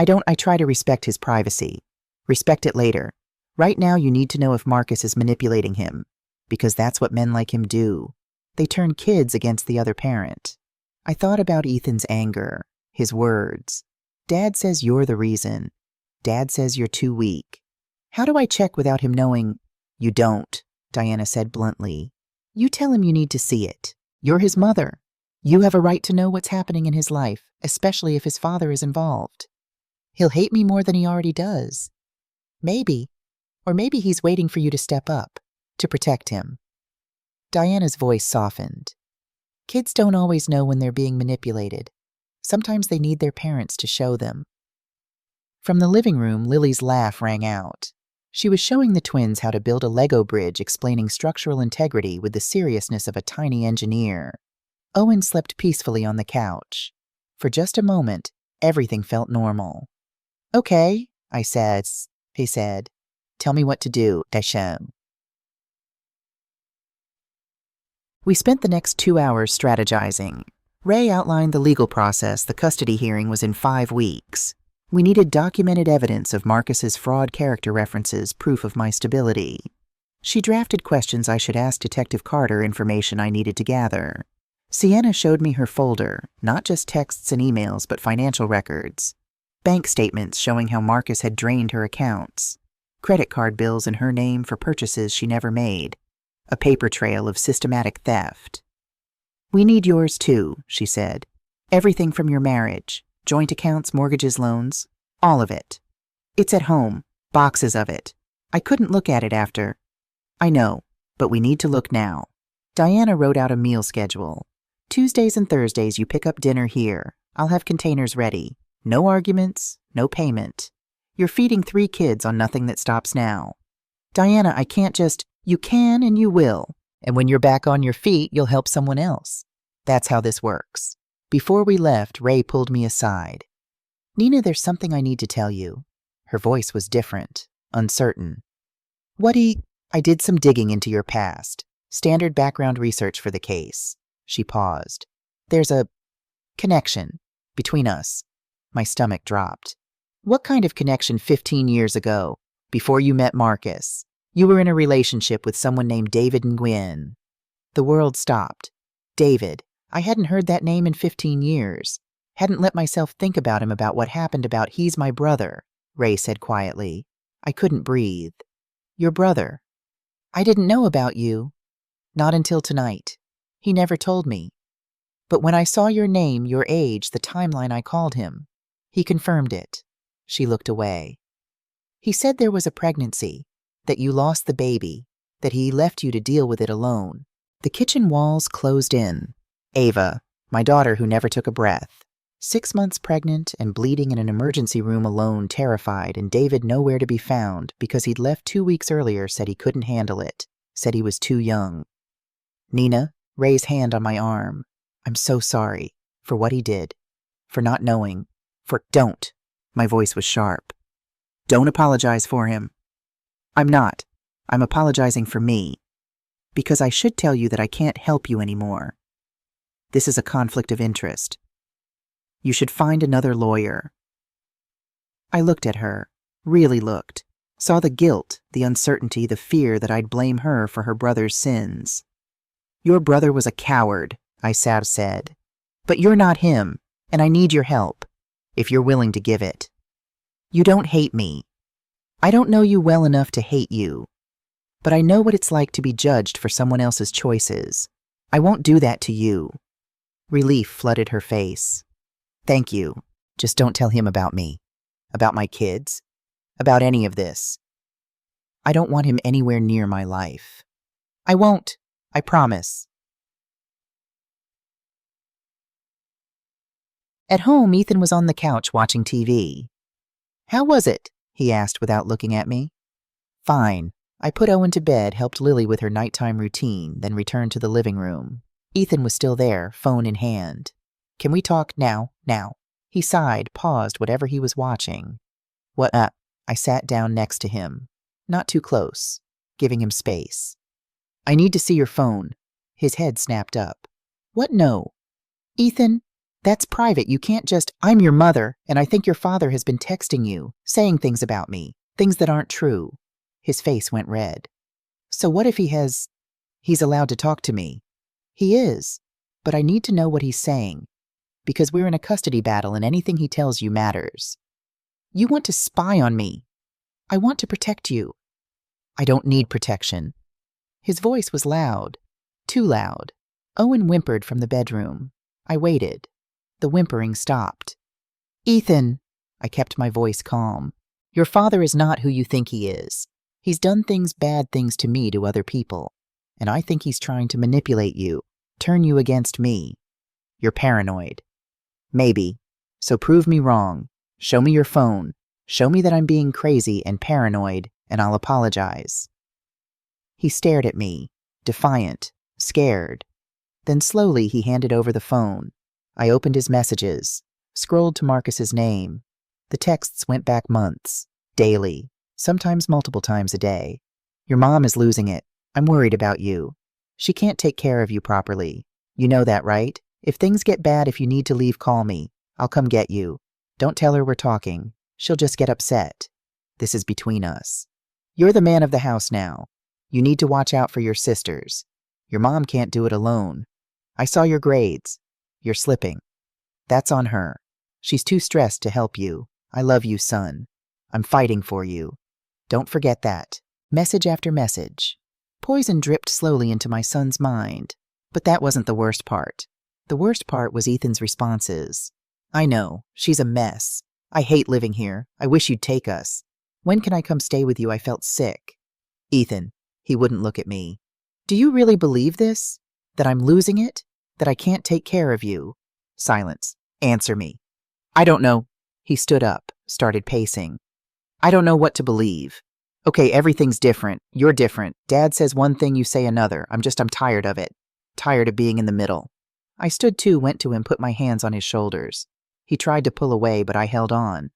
A: I try to respect his privacy. Respect it later. Right now you need to know if Marcus is manipulating him, because that's what men like him do. They turn kids against the other parent. I thought about Ethan's anger, his words. Dad says you're the reason. Dad says you're too weak. How do I check without him knowing? You don't, Diana said bluntly. You tell him you need to see it. You're his mother. You have a right to know what's happening in his life, especially if his father is involved. He'll hate me more than he already does. Maybe. Or maybe he's waiting for you to step up, to protect him. Diana's voice softened. Kids don't always know when they're being manipulated. Sometimes they need their parents to show them. From the living room, Lily's laugh rang out. She was showing the twins how to build a Lego bridge explaining structural integrity with the seriousness of a tiny engineer. Owen slept peacefully on the couch. For just a moment, everything felt normal. Okay, he said. Tell me what to do, Dashem. We spent the next 2 hours strategizing. Ray outlined the legal process. The custody hearing was in 5 weeks. We needed documented evidence of Marcus's fraud character references, proof of my stability. She drafted questions I should ask Detective Carter, information I needed to gather. Sienna showed me her folder, not just texts and emails, but financial records. Bank statements showing how Marcus had drained her accounts. Credit card bills in her name for purchases she never made. A paper trail of systematic theft. We need yours too, she said. Everything from your marriage. Joint accounts, mortgages, loans. All of it. It's at home. Boxes of it. I couldn't look at it after. I know, but we need to look now. Diana wrote out a meal schedule. Tuesdays and Thursdays you pick up dinner here. I'll have containers ready. No arguments, no payment. You're feeding 3 kids on nothing that stops now. Diana, I can't just... You can and you will. And when you're back on your feet, you'll help someone else. That's how this works. Before we left, Ray pulled me aside. Nina, there's something I need to tell you. Her voice was different, uncertain. I did some digging into your past. Standard background research for the case. She paused. There's a connection between us. My stomach dropped. What kind of connection 15 years ago, before you met Marcus? You were in a relationship with someone named David Nguyen. The world stopped. David. I hadn't heard that name in 15 years. Hadn't let myself think about him, about what happened, about he's my brother, Ray said quietly. I couldn't breathe. Your brother. I didn't know about you. Not until tonight. He never told me. But when I saw your name, your age, the timeline, I called him. He confirmed it. She looked away. He said there was a pregnancy, that you lost the baby, that he left you to deal with it alone. The kitchen walls closed in. Ava, my daughter who never took a breath. 6 months pregnant and bleeding in an emergency room alone, terrified, and David nowhere to be found because he'd left 2 weeks earlier, said he couldn't handle it, said he was too young. Nina, Ray's hand on my arm. I'm so sorry for what he did, for not knowing, don't. My voice was sharp. Don't apologize for him. I'm not. I'm apologizing for me. Because I should tell you that I can't help you anymore. This is a conflict of interest. You should find another lawyer. I looked at her, really looked, saw the guilt, the uncertainty, the fear that I'd blame her for her brother's sins. Your brother was a coward, I said. But you're not him, and I need your help, if you're willing to give it. You don't hate me. I don't know you well enough to hate you. But I know what it's like to be judged for someone else's choices. I won't do that to you. Relief flooded her face. Thank you. Just don't tell him about me. About my kids. About any of this. I don't want him anywhere near my life. I won't. I promise. At home, Ethan was on the couch watching TV. How was it? He asked without looking at me. Fine. I put Owen to bed, helped Lily with her nighttime routine, then returned to the living room. Ethan was still there, phone in hand. Can we talk now? Now. He sighed, paused whatever he was watching. What up? I sat down next to him. Not too close, giving him space. I need to see your phone. His head snapped up. What no? Ethan, that's private. You can't just, I'm your mother, and I think your father has been texting you, saying things about me, things that aren't true. His face went red. So what if he's allowed to talk to me? He is, but I need to know what he's saying, because we're in a custody battle and anything he tells you matters. You want to spy on me. I want to protect you. I don't need protection. His voice was loud, too loud. Owen whimpered from the bedroom. I waited. The whimpering stopped. Ethan, I kept my voice calm. Your father is not who you think he is. He's done bad things to me to other people, and I think he's trying to manipulate you, turn you against me. You're paranoid. Maybe. So prove me wrong. Show me your phone. Show me that I'm being crazy and paranoid, and I'll apologize. He stared at me, defiant, scared. Then slowly he handed over the phone. I opened his messages, scrolled to Marcus's name. The texts went back months, daily, sometimes multiple times a day. Your mom is losing it. I'm worried about you. She can't take care of you properly. You know that, right? If things get bad, if you need to leave, call me. I'll come get you. Don't tell her we're talking. She'll just get upset. This is between us. You're the man of the house now. You need to watch out for your sisters. Your mom can't do it alone. I saw your grades. You're slipping. That's on her. She's too stressed to help you. I love you, son. I'm fighting for you. Don't forget that. Message after message. Poison dripped slowly into my son's mind. But that wasn't the worst part. The worst part was Ethan's responses. I know. She's a mess. I hate living here. I wish you'd take us. When can I come stay with you? I felt sick. Ethan. He wouldn't look at me. Do you really believe this? That I'm losing it? That I can't take care of you? Silence. Answer me. I don't know. He stood up, started pacing. I don't know what to believe. Okay, everything's different. You're different. Dad says one thing, you say another. I'm tired of it. Tired of being in the middle. I stood too, went to him, put my hands on his shoulders. He tried to pull away, but I held on.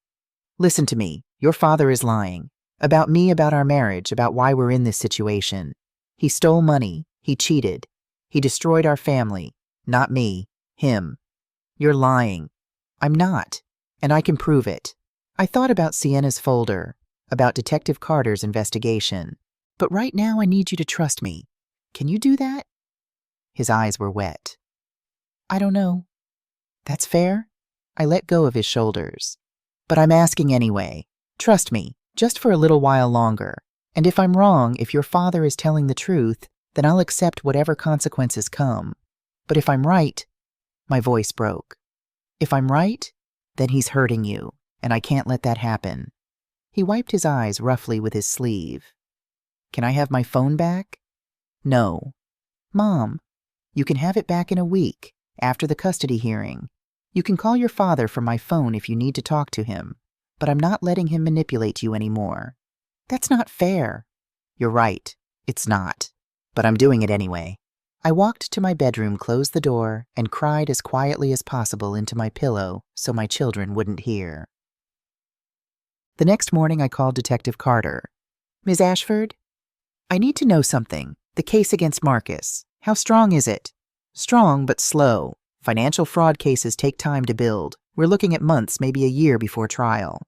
A: Listen to me. Your father is lying. About me, about our marriage, about why we're in this situation. He stole money. He cheated. He destroyed our family. Not me. Him. You're lying. I'm not. And I can prove it. I thought about Sienna's folder, about Detective Carter's investigation. But right now I need you to trust me. Can you do that? His eyes were wet. I don't know. That's fair? I let go of his shoulders. But I'm asking anyway. Trust me, just for a little while longer. And if I'm wrong, if your father is telling the truth, then I'll accept whatever consequences come. But if I'm right, my voice broke. If I'm right, then he's hurting you, and I can't let that happen. He wiped his eyes roughly with his sleeve. Can I have my phone back? No. Mom, you can have it back in a week, after the custody hearing. You can call your father from my phone if you need to talk to him, but I'm not letting him manipulate you anymore. That's not fair. You're right, it's not. But I'm doing it anyway. I walked to my bedroom, closed the door, and cried as quietly as possible into my pillow so my children wouldn't hear. The next morning I called Detective Carter. Ms. Ashford? I need to know something. The case against Marcus. How strong is it? Strong, but slow. Financial fraud cases take time to build. We're looking at months, maybe a year before trial.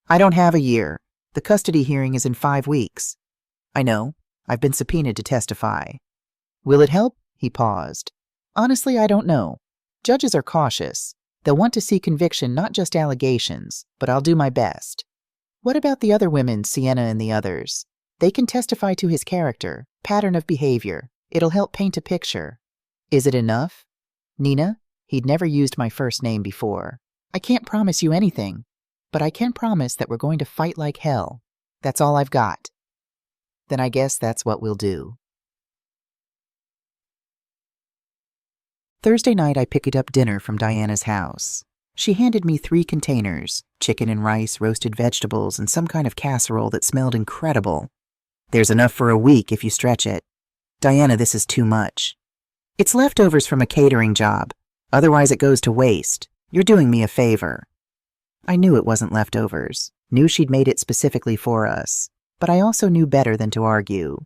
A: I don't have a year. The custody hearing is in 5 weeks. I know. I've been subpoenaed to testify. Will it help? He paused. Honestly, I don't know. Judges are cautious. They'll want to see conviction, not just allegations, but I'll do my best. What about the other women, Sienna and the others? They can testify to his character, pattern of behavior. It'll help paint a picture. Is it enough? Nina? He'd never used my first name before. I can't promise you anything, but I can promise that we're going to fight like hell. That's all I've got. Then I guess that's what we'll do. Thursday night I picked up dinner from Diana's house. She handed me 3 containers, Chicken and rice, roasted vegetables, and some kind of casserole that smelled incredible. There's enough for a week if you stretch it. Diana, this is too much. It's leftovers from a catering job. Otherwise it goes to waste. You're doing me a favor. I knew it wasn't leftovers. Knew she'd made it specifically for us. But I also knew better than to argue.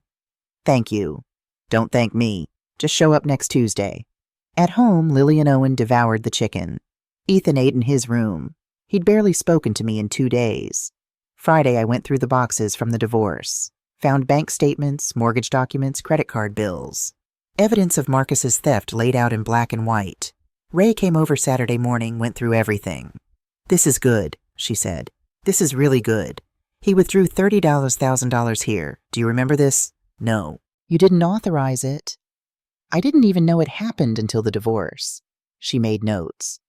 A: Thank you. Don't thank me. Just show up next Tuesday. At home, Lily and Owen devoured the chicken. Ethan ate in his room. He'd barely spoken to me in 2 days. Friday, I went through the boxes from the divorce. Found bank statements, mortgage documents, credit card bills. Evidence of Marcus's theft laid out in black and white. Ray came over Saturday morning, went through everything. This is good, she said. This is really good. He withdrew $30,000 here. Do you remember this? No. You didn't authorize it. I didn't even know it happened until the divorce. She made notes.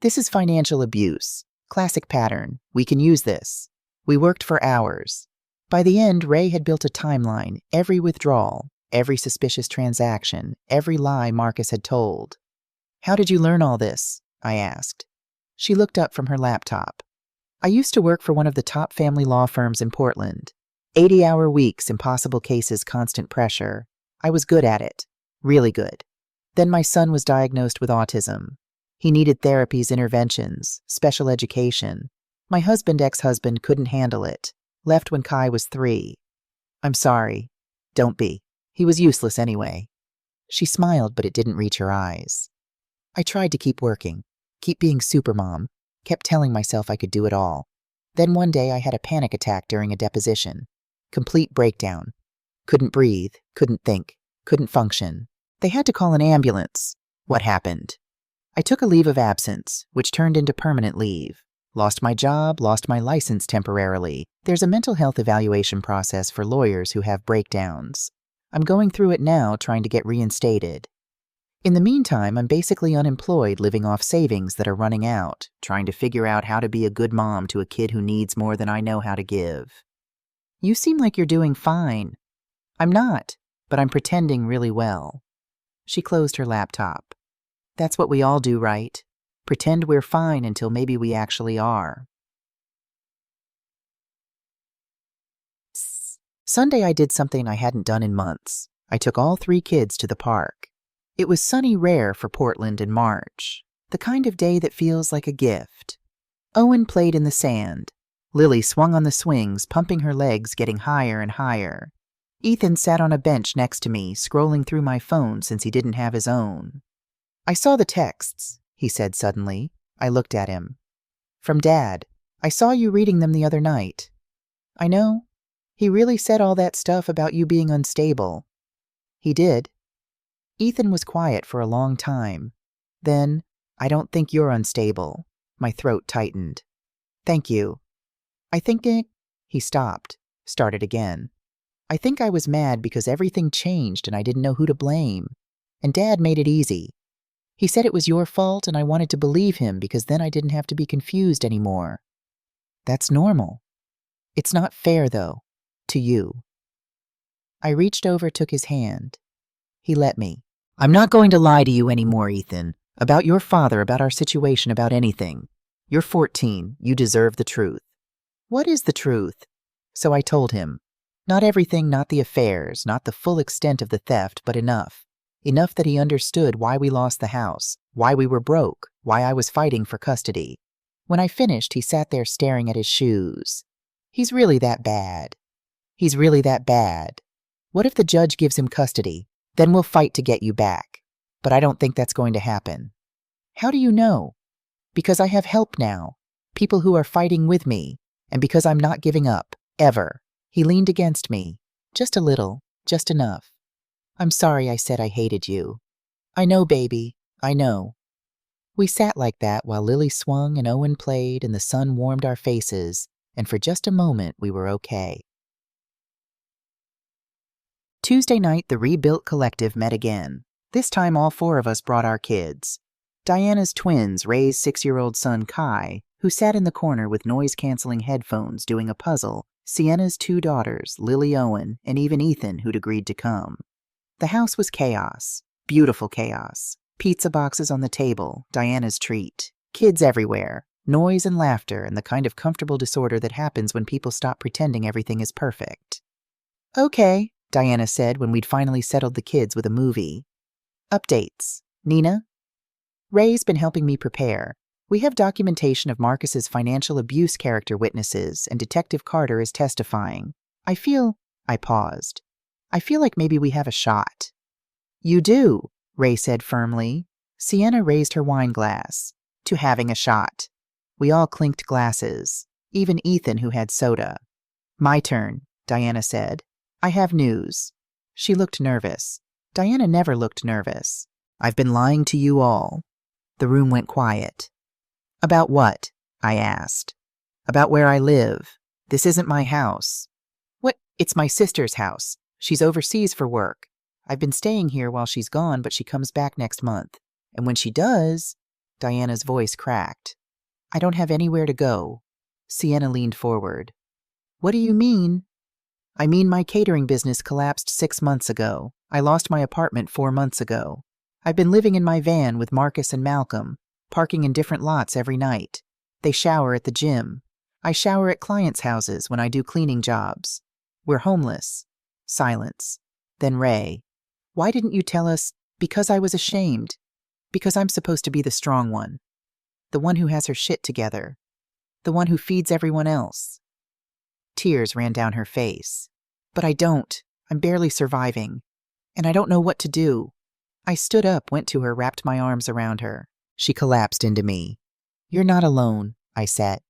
A: This is financial abuse. Classic pattern. We can use this. We worked for hours. By the end, Ray had built a timeline, every withdrawal, every suspicious transaction, every lie Marcus had told. How did you learn all this? I asked. She looked up from her laptop. I used to work for one of the top family law firms in Portland. 80-hour weeks, impossible cases, constant pressure. I was good at it. Really good. Then my son was diagnosed with autism. He needed therapies, interventions, special education. My ex-husband, couldn't handle it. Left when Kai was 3. I'm sorry. Don't be. He was useless anyway. She smiled, but it didn't reach her eyes. I tried to keep working, keep being supermom, kept telling myself I could do it all. Then one day I had a panic attack during a deposition. Complete breakdown. Couldn't breathe, couldn't think, couldn't function. They had to call an ambulance. What happened? I took a leave of absence, which turned into permanent leave. Lost my job, lost my license temporarily. There's a mental health evaluation process for lawyers who have breakdowns. I'm going through it now, trying to get reinstated. In the meantime, I'm basically unemployed, living off savings that are running out, trying to figure out how to be a good mom to a kid who needs more than I know how to give. You seem like you're doing fine. I'm not, but I'm pretending really well. She closed her laptop. That's what we all do, right? Pretend we're fine until maybe we actually are. Sunday I did something I hadn't done in months. I took all 3 kids to the park. It was sunny rare for Portland in March, the kind of day that feels like a gift. Owen played in the sand. Lily swung on the swings, pumping her legs, getting higher and higher. Ethan sat on a bench next to me, scrolling through my phone since he didn't have his own. I saw the texts, he said suddenly. I looked at him. From Dad. I saw you reading them the other night. I know. He really said all that stuff about you being unstable. He did. Ethan was quiet for a long time. Then, I don't think you're unstable. My throat tightened. Thank you. I think it... He stopped, started again. I think I was mad because everything changed and I didn't know who to blame. And Dad made it easy. He said it was your fault and I wanted to believe him because then I didn't have to be confused anymore. That's normal. It's not fair, though, to you. I reached over, took his hand. He let me. I'm not going to lie to you anymore, Ethan. About your father, about our situation, about anything. You're 14. You deserve the truth. What is the truth? So I told him. Not everything, not the affairs, not the full extent of the theft, but enough. Enough that he understood why we lost the house, why we were broke, why I was fighting for custody. When I finished, he sat there staring at his shoes. He's really that bad. He's really that bad. What if the judge gives him custody? Then we'll fight to get you back. But I don't think that's going to happen. How do you know? Because I have help now. People who are fighting with me. And because I'm not giving up. Ever. He leaned against me. Just a little. Just enough. I'm sorry I said I hated you. I know, baby. I know. We sat like that while Lily swung and Owen played and the sun warmed our faces, and for just a moment we were okay. Tuesday night, the Rebuilt Collective met again. This time all 4 of us brought our kids. Diana's twins, Ray's 6-year-old son Kai, who sat in the corner with noise-canceling headphones doing a puzzle, Sienna's 2 daughters, Lily, Owen, and even Ethan, who'd agreed to come. The house was chaos. Beautiful chaos. Pizza boxes on the table, Diana's treat. Kids everywhere. Noise and laughter and the kind of comfortable disorder that happens when people stop pretending everything is perfect. Okay, Diana said when we'd finally settled the kids with a movie. Updates. Nina? Ray's been helping me prepare. We have documentation of Marcus's financial abuse character witnesses, and Detective Carter is testifying. I paused. I feel like maybe we have a shot. You do, Ray said firmly. Sienna raised her wine glass. To having a shot. We all clinked glasses, even Ethan, who had soda. My turn, Diana said. I have news. She looked nervous. Diana never looked nervous. I've been lying to you all. The room went quiet. About what? I asked. About where I live. This isn't my house. What? It's my sister's house. She's overseas for work. I've been staying here while she's gone, but she comes back next month. And when she does, Diana's voice cracked. I don't have anywhere to go. Sienna leaned forward. What do you mean? I mean my catering business collapsed 6 months ago. I lost my apartment 4 months ago. I've been living in my van with Marcus and Malcolm, parking in different lots every night. They shower at the gym. I shower at clients' houses when I do cleaning jobs. We're homeless. Silence. Then Ray. Why didn't you tell us? Because I was ashamed. Because I'm supposed to be the strong one. The one who has her shit together. The one who feeds everyone else. Tears ran down her face. But I don't. I'm barely surviving. And I don't know what to do. I stood up, went to her, wrapped my arms around her. She collapsed into me. You're not alone, I said.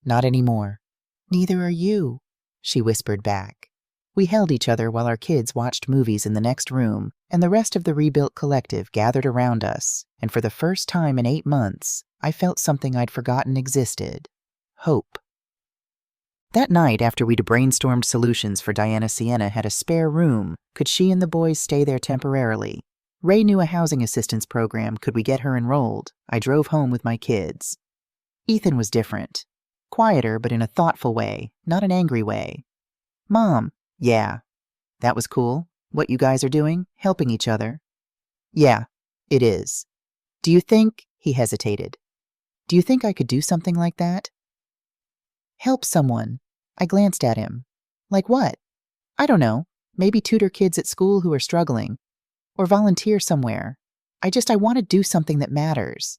A: Not anymore. Neither are you, she whispered back. We held each other while our kids watched movies in the next room, and the rest of the rebuilt collective gathered around us, and for the first time in 8 months, I felt something I'd forgotten existed. Hope. That night, after we'd brainstormed solutions for Diana, Sienna had a spare room. Could she and the boys stay there temporarily? Ray knew a housing assistance program. Could we get her enrolled? I drove home with my kids. Ethan was different. Quieter, but in a thoughtful way, not an angry way. Mom. Yeah. That was cool. What you guys are doing? Helping each other. Yeah, it is. Do you think, he hesitated, do you think I could do something like that? Help someone. I glanced at him. Like what? I don't know. Maybe tutor kids at school who are struggling. Or volunteer somewhere. I want to do something that matters.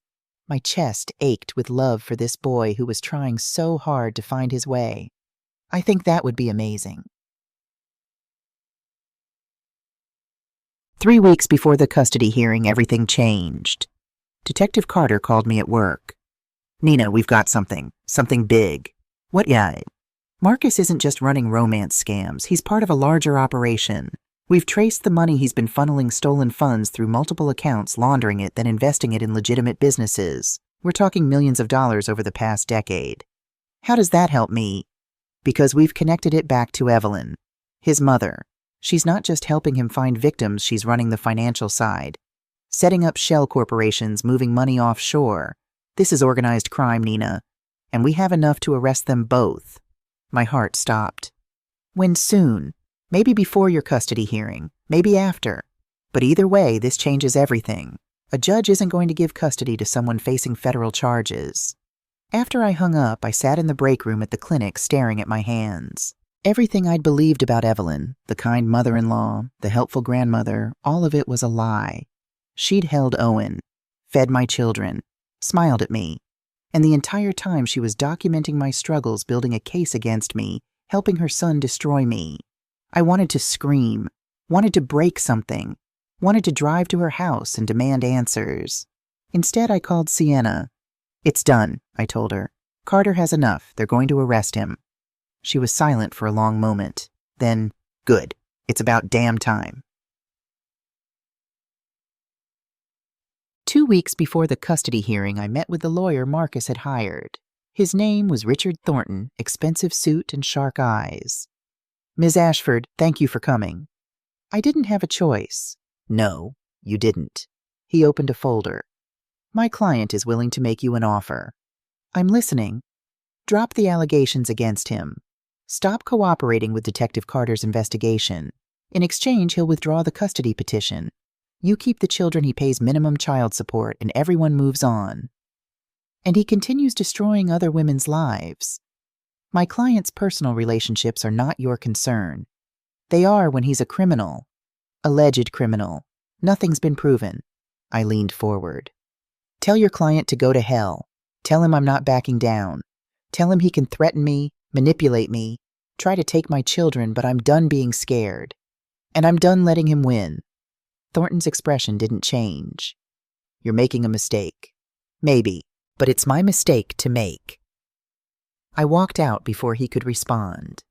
A: My chest ached with love for this boy who was trying so hard to find his way. I think that would be amazing. 3 weeks before the custody hearing, everything changed. Detective Carter called me at work. Nina, we've got something big. What? Yeah. Marcus isn't just running romance scams. He's part of a larger operation. We've traced the money he's been funneling stolen funds through multiple accounts, laundering it, then investing it in legitimate businesses. We're talking millions of dollars over the past decade. How does that help me? Because we've connected it back to Evelyn, his mother. She's not just helping him find victims, she's running the financial side. Setting up shell corporations, moving money offshore. This is organized crime, Nina. And we have enough to arrest them both. My heart stopped. When soon? Maybe before your custody hearing, maybe after. But either way, this changes everything. A judge isn't going to give custody to someone facing federal charges. After I hung up, I sat in the break room at the clinic staring at my hands. Everything I'd believed about Evelyn, the kind mother-in-law, the helpful grandmother, all of it was a lie. She'd held Owen, fed my children, smiled at me, and the entire time she was documenting my struggles, building a case against me, helping her son destroy me. I wanted to scream, wanted to break something, wanted to drive to her house and demand answers. Instead, I called Sienna. It's done, I told her. Carter has enough. They're going to arrest him. She was silent for a long moment. Then, good. It's about damn time. 2 weeks before the custody hearing, I met with the lawyer Marcus had hired. His name was Richard Thornton, expensive suit and shark eyes. Ms. Ashford, thank you for coming. I didn't have a choice. No, you didn't. He opened a folder. My client is willing to make you an offer. I'm listening. Drop the allegations against him. Stop cooperating with Detective Carter's investigation. In exchange, he'll withdraw the custody petition. You keep the children, he pays minimum child support, and everyone moves on. And he continues destroying other women's lives. My client's personal relationships are not your concern. They are when he's a criminal. Alleged criminal. Nothing's been proven. I leaned forward. Tell your client to go to hell. Tell him I'm not backing down. Tell him he can threaten me, manipulate me, try to take my children, but I'm done being scared. And I'm done letting him win. Thornton's expression didn't change. You're making a mistake. Maybe, but it's my mistake to make. I walked out before he could respond.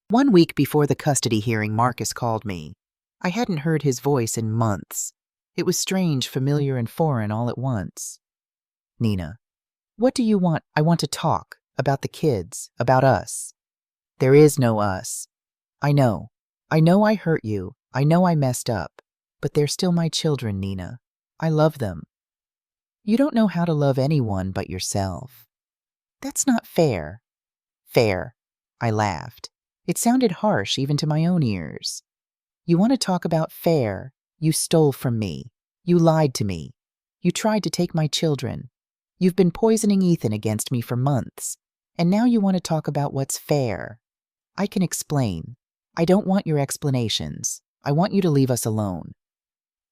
A: 1 week before the custody hearing, Marcus called me. I hadn't heard his voice in months. It was strange, familiar, and foreign all at once. Nina, what do you want? I want to talk. About the kids. About us. There is no us. I know. I know I hurt you. I know I messed up. But they're still my children, Nina. I love them. You don't know how to love anyone but yourself. That's not fair. Fair. I laughed. It sounded harsh even to my own ears. You want to talk about fair? You stole from me. You lied to me. You tried to take my children. You've been poisoning Ethan against me for months. And now you want to talk about what's fair. I can explain. I don't want your explanations. I want you to leave us alone.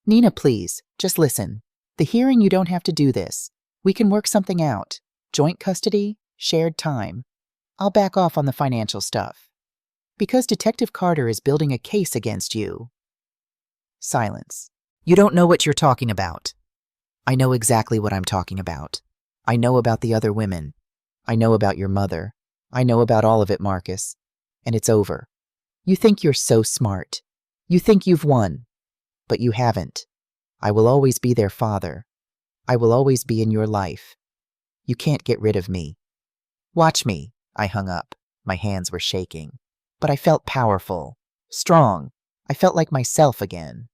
A: Nina, please, just listen. The hearing, you don't have to do this. We can work something out. Joint custody, shared time. I'll back off on the financial stuff. Because Detective Carter is building a case against you. Silence. You don't know what you're talking about. I know exactly what I'm talking about. I know about the other women. I know about your mother. I know about all of it, Marcus. And it's over. You think you're so smart. You think you've won. But you haven't. I will always be their father. I will always be in your life. You can't get rid of me. Watch me. I hung up. My hands were shaking. But I felt powerful. Strong. I felt like myself again.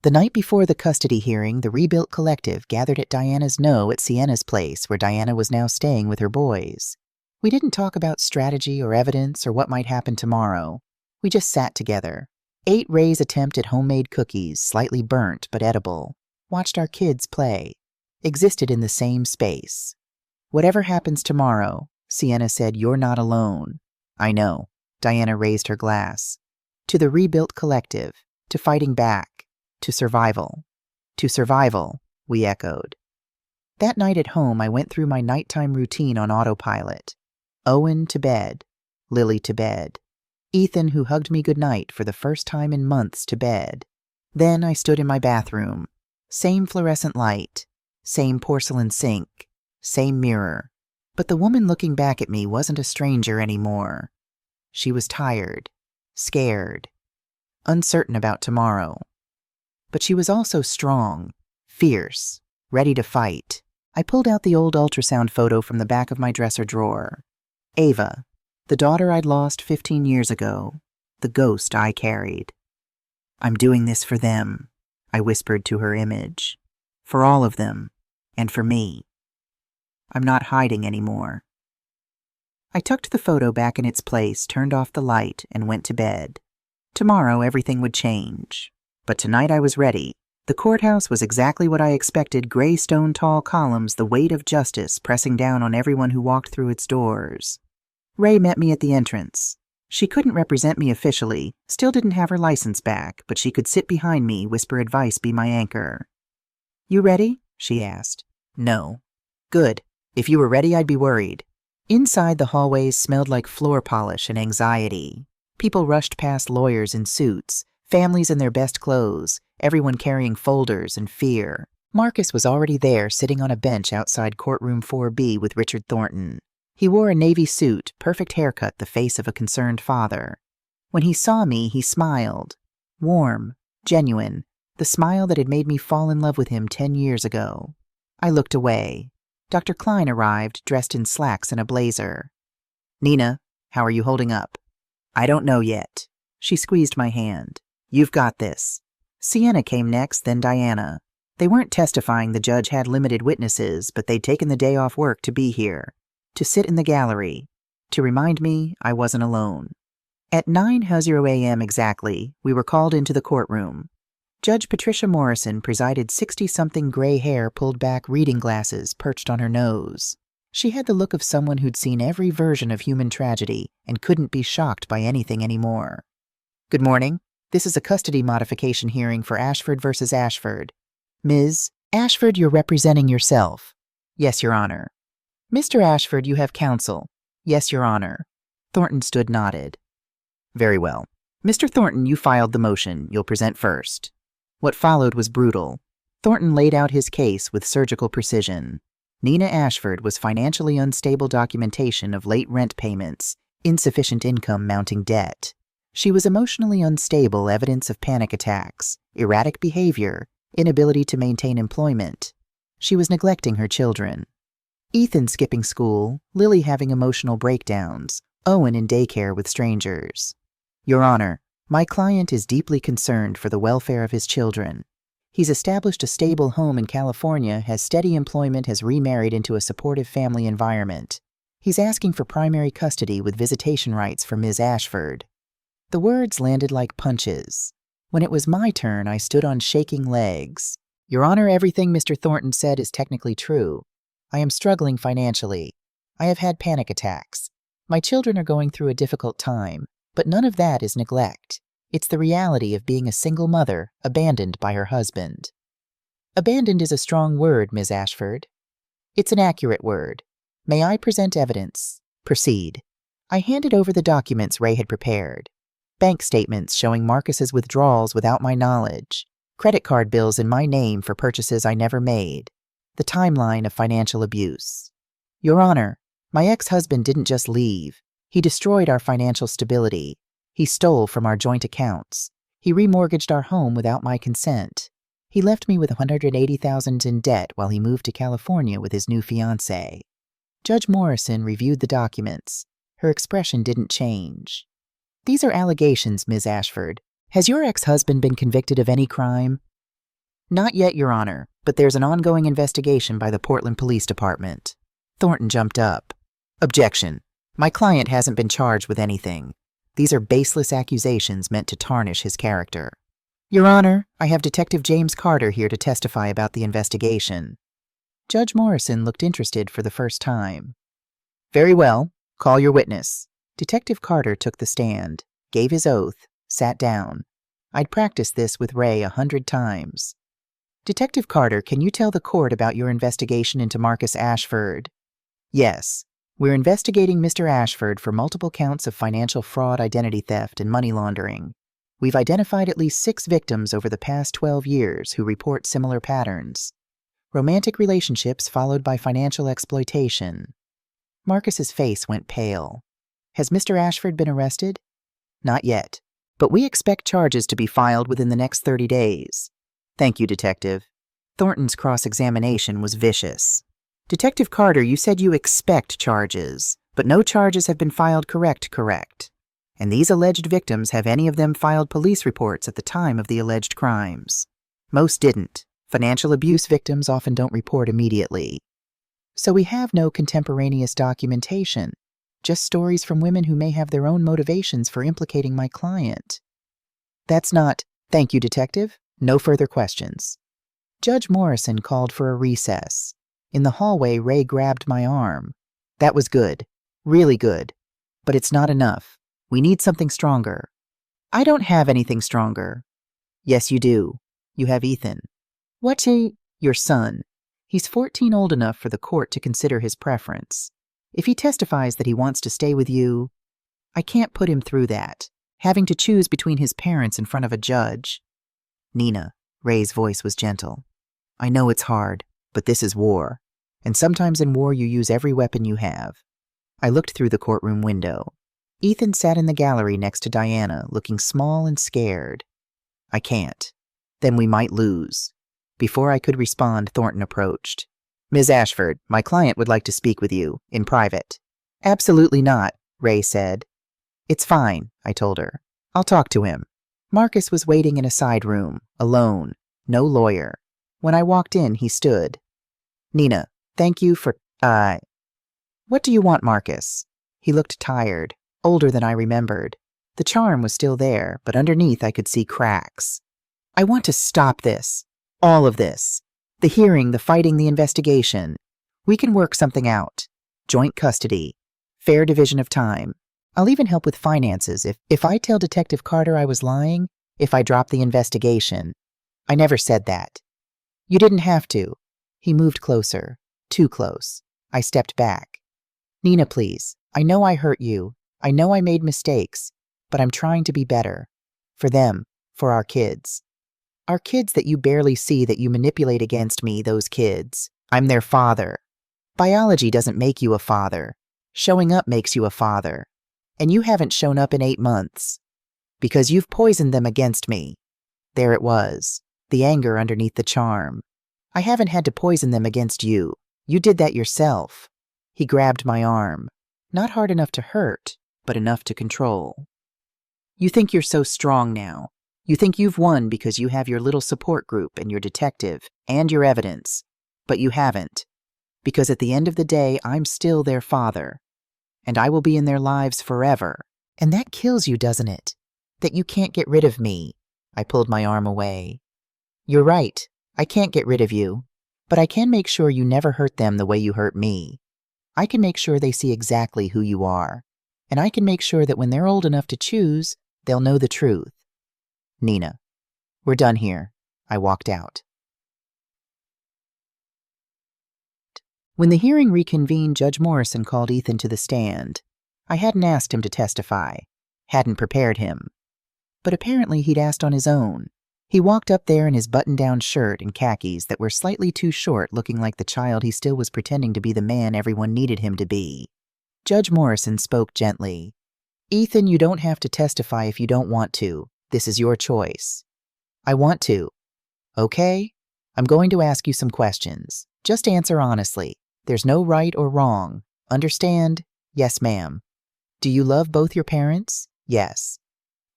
A: The night before the custody hearing, the Rebuilt Collective gathered at Diana's at Sienna's place, where Diana was now staying with her boys. We didn't talk about strategy or evidence or what might happen tomorrow. We just sat together, ate Ray's attempt at homemade cookies, slightly burnt but edible, watched our kids play, existed in the same space. Whatever happens tomorrow, Sienna said, you're not alone. I know. Diana raised her glass. To the Rebuilt Collective, to fighting back. To survival. To survival, we echoed. That night at home, I went through my nighttime routine on autopilot. Owen to bed. Lily to bed. Ethan, who hugged me goodnight for the first time in months, to bed. Then I stood in my bathroom. Same fluorescent light. Same porcelain sink. Same mirror. But the woman looking back at me wasn't a stranger anymore. She was tired. Scared. Uncertain about tomorrow. But she was also strong, fierce, ready to fight. I pulled out the old ultrasound photo from the back of my dresser drawer. Ava, the daughter I'd lost 15 years ago, the ghost I carried. I'm doing this for them, I whispered to her image. For all of them, and for me. I'm not hiding anymore. I tucked the photo back in its place, turned off the light, and went to bed. Tomorrow everything would change. But tonight I was ready. The courthouse was exactly what I expected, gray stone tall columns, the weight of justice pressing down on everyone who walked through its doors. Ray met me at the entrance. She couldn't represent me officially, still didn't have her license back, but she could sit behind me, whisper advice, be my anchor. You ready? She asked. No. Good. If you were ready, I'd be worried. Inside, the hallways smelled like floor polish and anxiety. People rushed past lawyers in suits, families in their best clothes, everyone carrying folders and fear. Marcus was already there, sitting on a bench outside courtroom 4B with Richard Thornton. He wore a navy suit, perfect haircut, the face of a concerned father. When he saw me, he smiled. Warm, genuine, the smile that had made me fall in love with him 10 years ago. I looked away. Dr. Klein arrived, dressed in slacks and a blazer. Nina, how are you holding up? I don't know yet. She squeezed my hand. You've got this. Sienna came next, then Diana. They weren't testifying, the judge had limited witnesses, but they'd taken the day off work to be here, to sit in the gallery, to remind me I wasn't alone. At 9:00 a.m. exactly, we were called into the courtroom. Judge Patricia Morrison presided 60-something gray hair pulled back reading glasses perched on her nose. She had the look of someone who'd seen every version of human tragedy and couldn't be shocked by anything anymore. Good morning. This is a custody modification hearing for Ashford versus Ashford. Ms. Ashford, you're representing yourself. Yes, Your Honor. Mr. Ashford, you have counsel. Yes, Your Honor. Thornton stood nodded. Very well. Mr. Thornton, you filed the motion. You'll present first. What followed was brutal. Thornton laid out his case with surgical precision. Nina Ashford was financially unstable documentation of late rent payments, insufficient income mounting debt. She was emotionally unstable evidence of panic attacks, erratic behavior, inability to maintain employment. She was neglecting her children. Ethan skipping school, Lily having emotional breakdowns, Owen in daycare with strangers. Your Honor, my client is deeply concerned for the welfare of his children. He's established a stable home in California, has steady employment, has remarried into a supportive family environment. He's asking for primary custody with visitation rights for Ms. Ashford. The words landed like punches. When it was my turn, I stood on shaking legs. Your Honor, everything Mr. Thornton said is technically true. I am struggling financially. I have had panic attacks. My children are going through a difficult time, but none of that is neglect. It's the reality of being a single mother, abandoned by her husband. Abandoned is a strong word, Ms. Ashford. It's an accurate word. May I present evidence? Proceed. I handed over the documents Ray had prepared. Bank statements showing Marcus's withdrawals without my knowledge. Credit card bills in my name for purchases I never made. The timeline of financial abuse. Your Honor, my ex-husband didn't just leave. He destroyed our financial stability. He stole from our joint accounts. He remortgaged our home without my consent. He left me with $180,000 in debt while he moved to California with his new fiancée. Judge Morrison reviewed the documents. Her expression didn't change. These are allegations, Ms. Ashford. Has your ex-husband been convicted of any crime? Not yet, Your Honor, but there's an ongoing investigation by the Portland Police Department. Thornton jumped up. Objection. My client hasn't been charged with anything. These are baseless accusations meant to tarnish his character. Your Honor, I have Detective James Carter here to testify about the investigation. Judge Morrison looked interested for the first time. Very well. Call your witness. Detective Carter took the stand, gave his oath, sat down. I'd practiced this with Ray 100 times. Detective Carter, can you tell the court about your investigation into Marcus Ashford? Yes. We're investigating Mr. Ashford for multiple counts of financial fraud, identity theft, and money laundering. We've identified at least 6 victims over the past 12 years who report similar patterns. Romantic relationships followed by financial exploitation. Marcus's face went pale. Has Mr. Ashford been arrested? Not yet, but we expect charges to be filed within the next 30 days. Thank you, Detective. Thornton's cross-examination was vicious. Detective Carter, you said you expect charges, but no charges have been filed, correct? And these alleged victims, have any of them filed police reports at the time of the alleged crimes? Most didn't. Financial abuse victims often don't report immediately. So we have no contemporaneous documentation, just stories from women who may have their own motivations for implicating my client. That's not... Thank you, Detective. No further questions. Judge Morrison called for a recess. In the hallway, Ray grabbed my arm. That was good. Really good. But it's not enough. We need something stronger. I don't have anything stronger. Yes, you do. You have Ethan. What's he? Your son. He's 14, old enough for the court to consider his preference. If he testifies that he wants to stay with you, I can't put him through that, having to choose between his parents in front of a judge. Nina, Ray's voice was gentle. I know it's hard, but this is war. And sometimes in war you use every weapon you have. I looked through the courtroom window. Ethan sat in the gallery next to Diana, looking small and scared. I can't. Then we might lose. Before I could respond, Thornton approached. Ms. Ashford, my client would like to speak with you, in private. Absolutely not, Ray said. It's fine, I told her. I'll talk to him. Marcus was waiting in a side room, alone, no lawyer. When I walked in, he stood. Nina, thank you for, What do you want, Marcus? He looked tired, older than I remembered. The charm was still there, but underneath I could see cracks. I want to stop this. All of this. The hearing, the fighting, the investigation. We can work something out. Joint custody. Fair division of time. I'll even help with finances if I tell Detective Carter I was lying, if I drop the investigation. I never said that. You didn't have to. He moved closer. Too close. I stepped back. Nina, please. I know I hurt you. I know I made mistakes, but I'm trying to be better. For them. For our kids. Our kids that you barely see, that you manipulate against me, those kids. I'm their father. Biology doesn't make you a father. Showing up makes you a father. And you haven't shown up in 8 months. Because you've poisoned them against me. There it was. The anger underneath the charm. I haven't had to poison them against you. You did that yourself. He grabbed my arm. Not hard enough to hurt, but enough to control. You think you're so strong now. You think you've won because you have your little support group and your detective and your evidence. But you haven't. Because at the end of the day, I'm still their father. And I will be in their lives forever. And that kills you, doesn't it? That you can't get rid of me. I pulled my arm away. You're right. I can't get rid of you. But I can make sure you never hurt them the way you hurt me. I can make sure they see exactly who you are. And I can make sure that when they're old enough to choose, they'll know the truth. Nina, we're done here. I walked out. When the hearing reconvened, Judge Morrison called Ethan to the stand. I hadn't asked him to testify, hadn't prepared him. But apparently he'd asked on his own. He walked up there in his button-down shirt and khakis that were slightly too short, looking like the child he still was pretending to be the man everyone needed him to be. Judge Morrison spoke gently. Ethan, you don't have to testify if you don't want to. This is your choice. I want to. Okay? I'm going to ask you some questions. Just answer honestly. There's no right or wrong. Understand? Yes, ma'am. Do you love both your parents? Yes.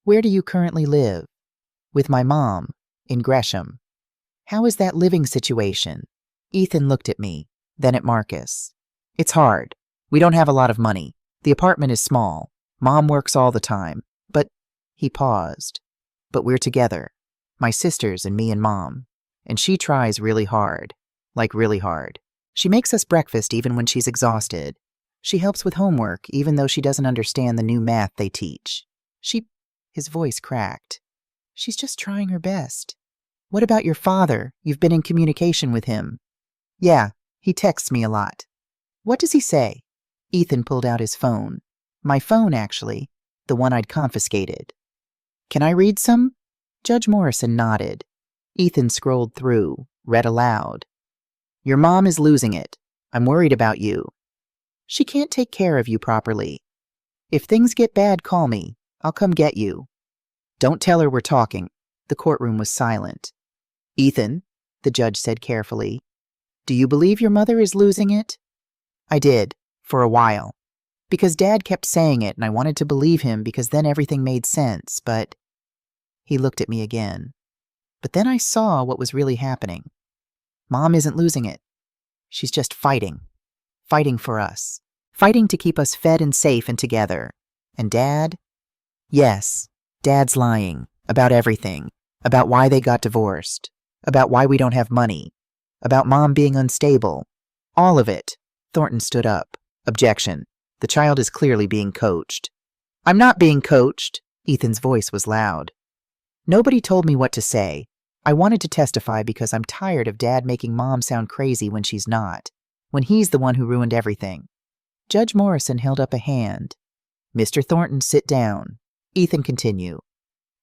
A: Where do you currently live? With my mom, in Gresham. How is that living situation? Ethan looked at me, then at Marcus. It's hard. We don't have a lot of money. The apartment is small. Mom works all the time. But, he paused. But we're together. My sisters and me and Mom. And she tries really hard. Like really hard. She makes us breakfast even when she's exhausted. She helps with homework even though she doesn't understand the new math they teach. His voice cracked. She's just trying her best. What about your father? You've been in communication with him. Yeah, he texts me a lot. What does he say? Ethan pulled out his phone. My phone, actually. The one I'd confiscated. Can I read some? Judge Morrison nodded. Ethan scrolled through, read aloud. Your mom is losing it. I'm worried about you. She can't take care of you properly. If things get bad, call me. I'll come get you. Don't tell her we're talking. The courtroom was silent. Ethan, the judge said carefully, do you believe your mother is losing it? I did, for a while. Because Dad kept saying it and I wanted to believe him because then everything made sense, but... He looked at me again. But then I saw what was really happening. Mom isn't losing it. She's just fighting. Fighting for us. Fighting to keep us fed and safe and together. And Dad? Yes, Dad's lying. About everything. About why they got divorced. About why we don't have money. About Mom being unstable. All of it. Thornton stood up. Objection. The child is clearly being coached. I'm not being coached. Ethan's voice was loud. Nobody told me what to say. I wanted to testify because I'm tired of Dad making Mom sound crazy when she's not, when he's the one who ruined everything. Judge Morrison held up a hand. Mr. Thornton, sit down. Ethan, continue.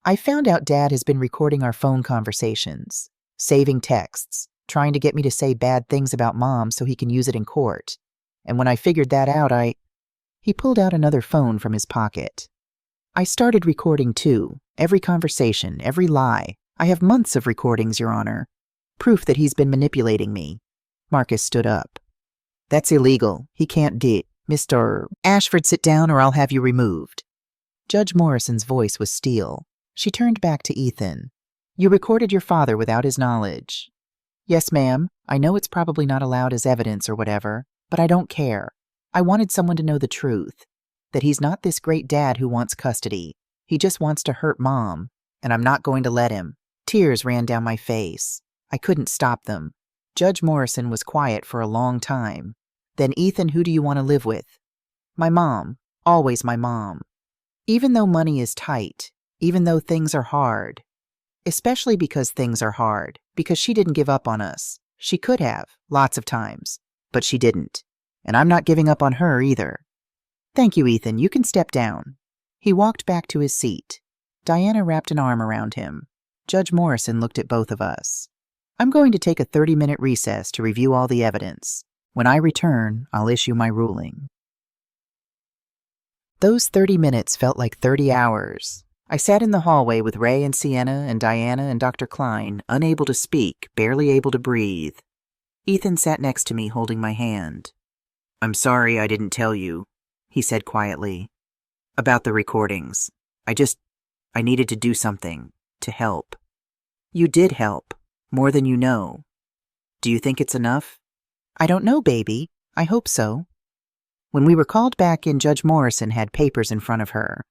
A: I found out Dad has been recording our phone conversations, saving texts, trying to get me to say bad things about Mom so he can use it in court. And when I figured that out, He pulled out another phone from his pocket. I started recording too, every conversation, every lie. I have months of recordings, Your Honor. Proof that he's been manipulating me. Marcus stood up. That's illegal. He can't Mr. Ashford, sit down or I'll have you removed. Judge Morrison's voice was steel. She turned back to Ethan. You recorded your father without his knowledge. Yes, ma'am. I know it's probably not allowed as evidence or whatever, but I don't care. I wanted someone to know the truth. That he's not this great dad who wants custody. He just wants to hurt Mom, and I'm not going to let him. Tears ran down my face. I couldn't stop them. Judge Morrison was quiet for a long time. Then, Ethan, who do you want to live with? My mom. Always my mom. Even though money is tight, even though things are hard, especially because things are hard, because she didn't give up on us. She could have, lots of times, but she didn't. And I'm not giving up on her either. Thank you, Ethan. You can step down. He walked back to his seat. Diana wrapped an arm around him. Judge Morrison looked at both of us. I'm going to take a 30-minute recess to review all the evidence. When I return, I'll issue my ruling. Those 30 minutes felt like 30 hours. I sat in the hallway with Ray and Sienna and Diana and Dr. Klein, unable to speak, barely able to breathe. Ethan sat next to me, holding my hand. I'm sorry I didn't tell you, he said quietly, about the recordings. I needed to do something, to help. You did help, more than you know. Do you think it's enough? I don't know, baby. I hope so. When we were called back in, Judge Morrison had papers in front of her.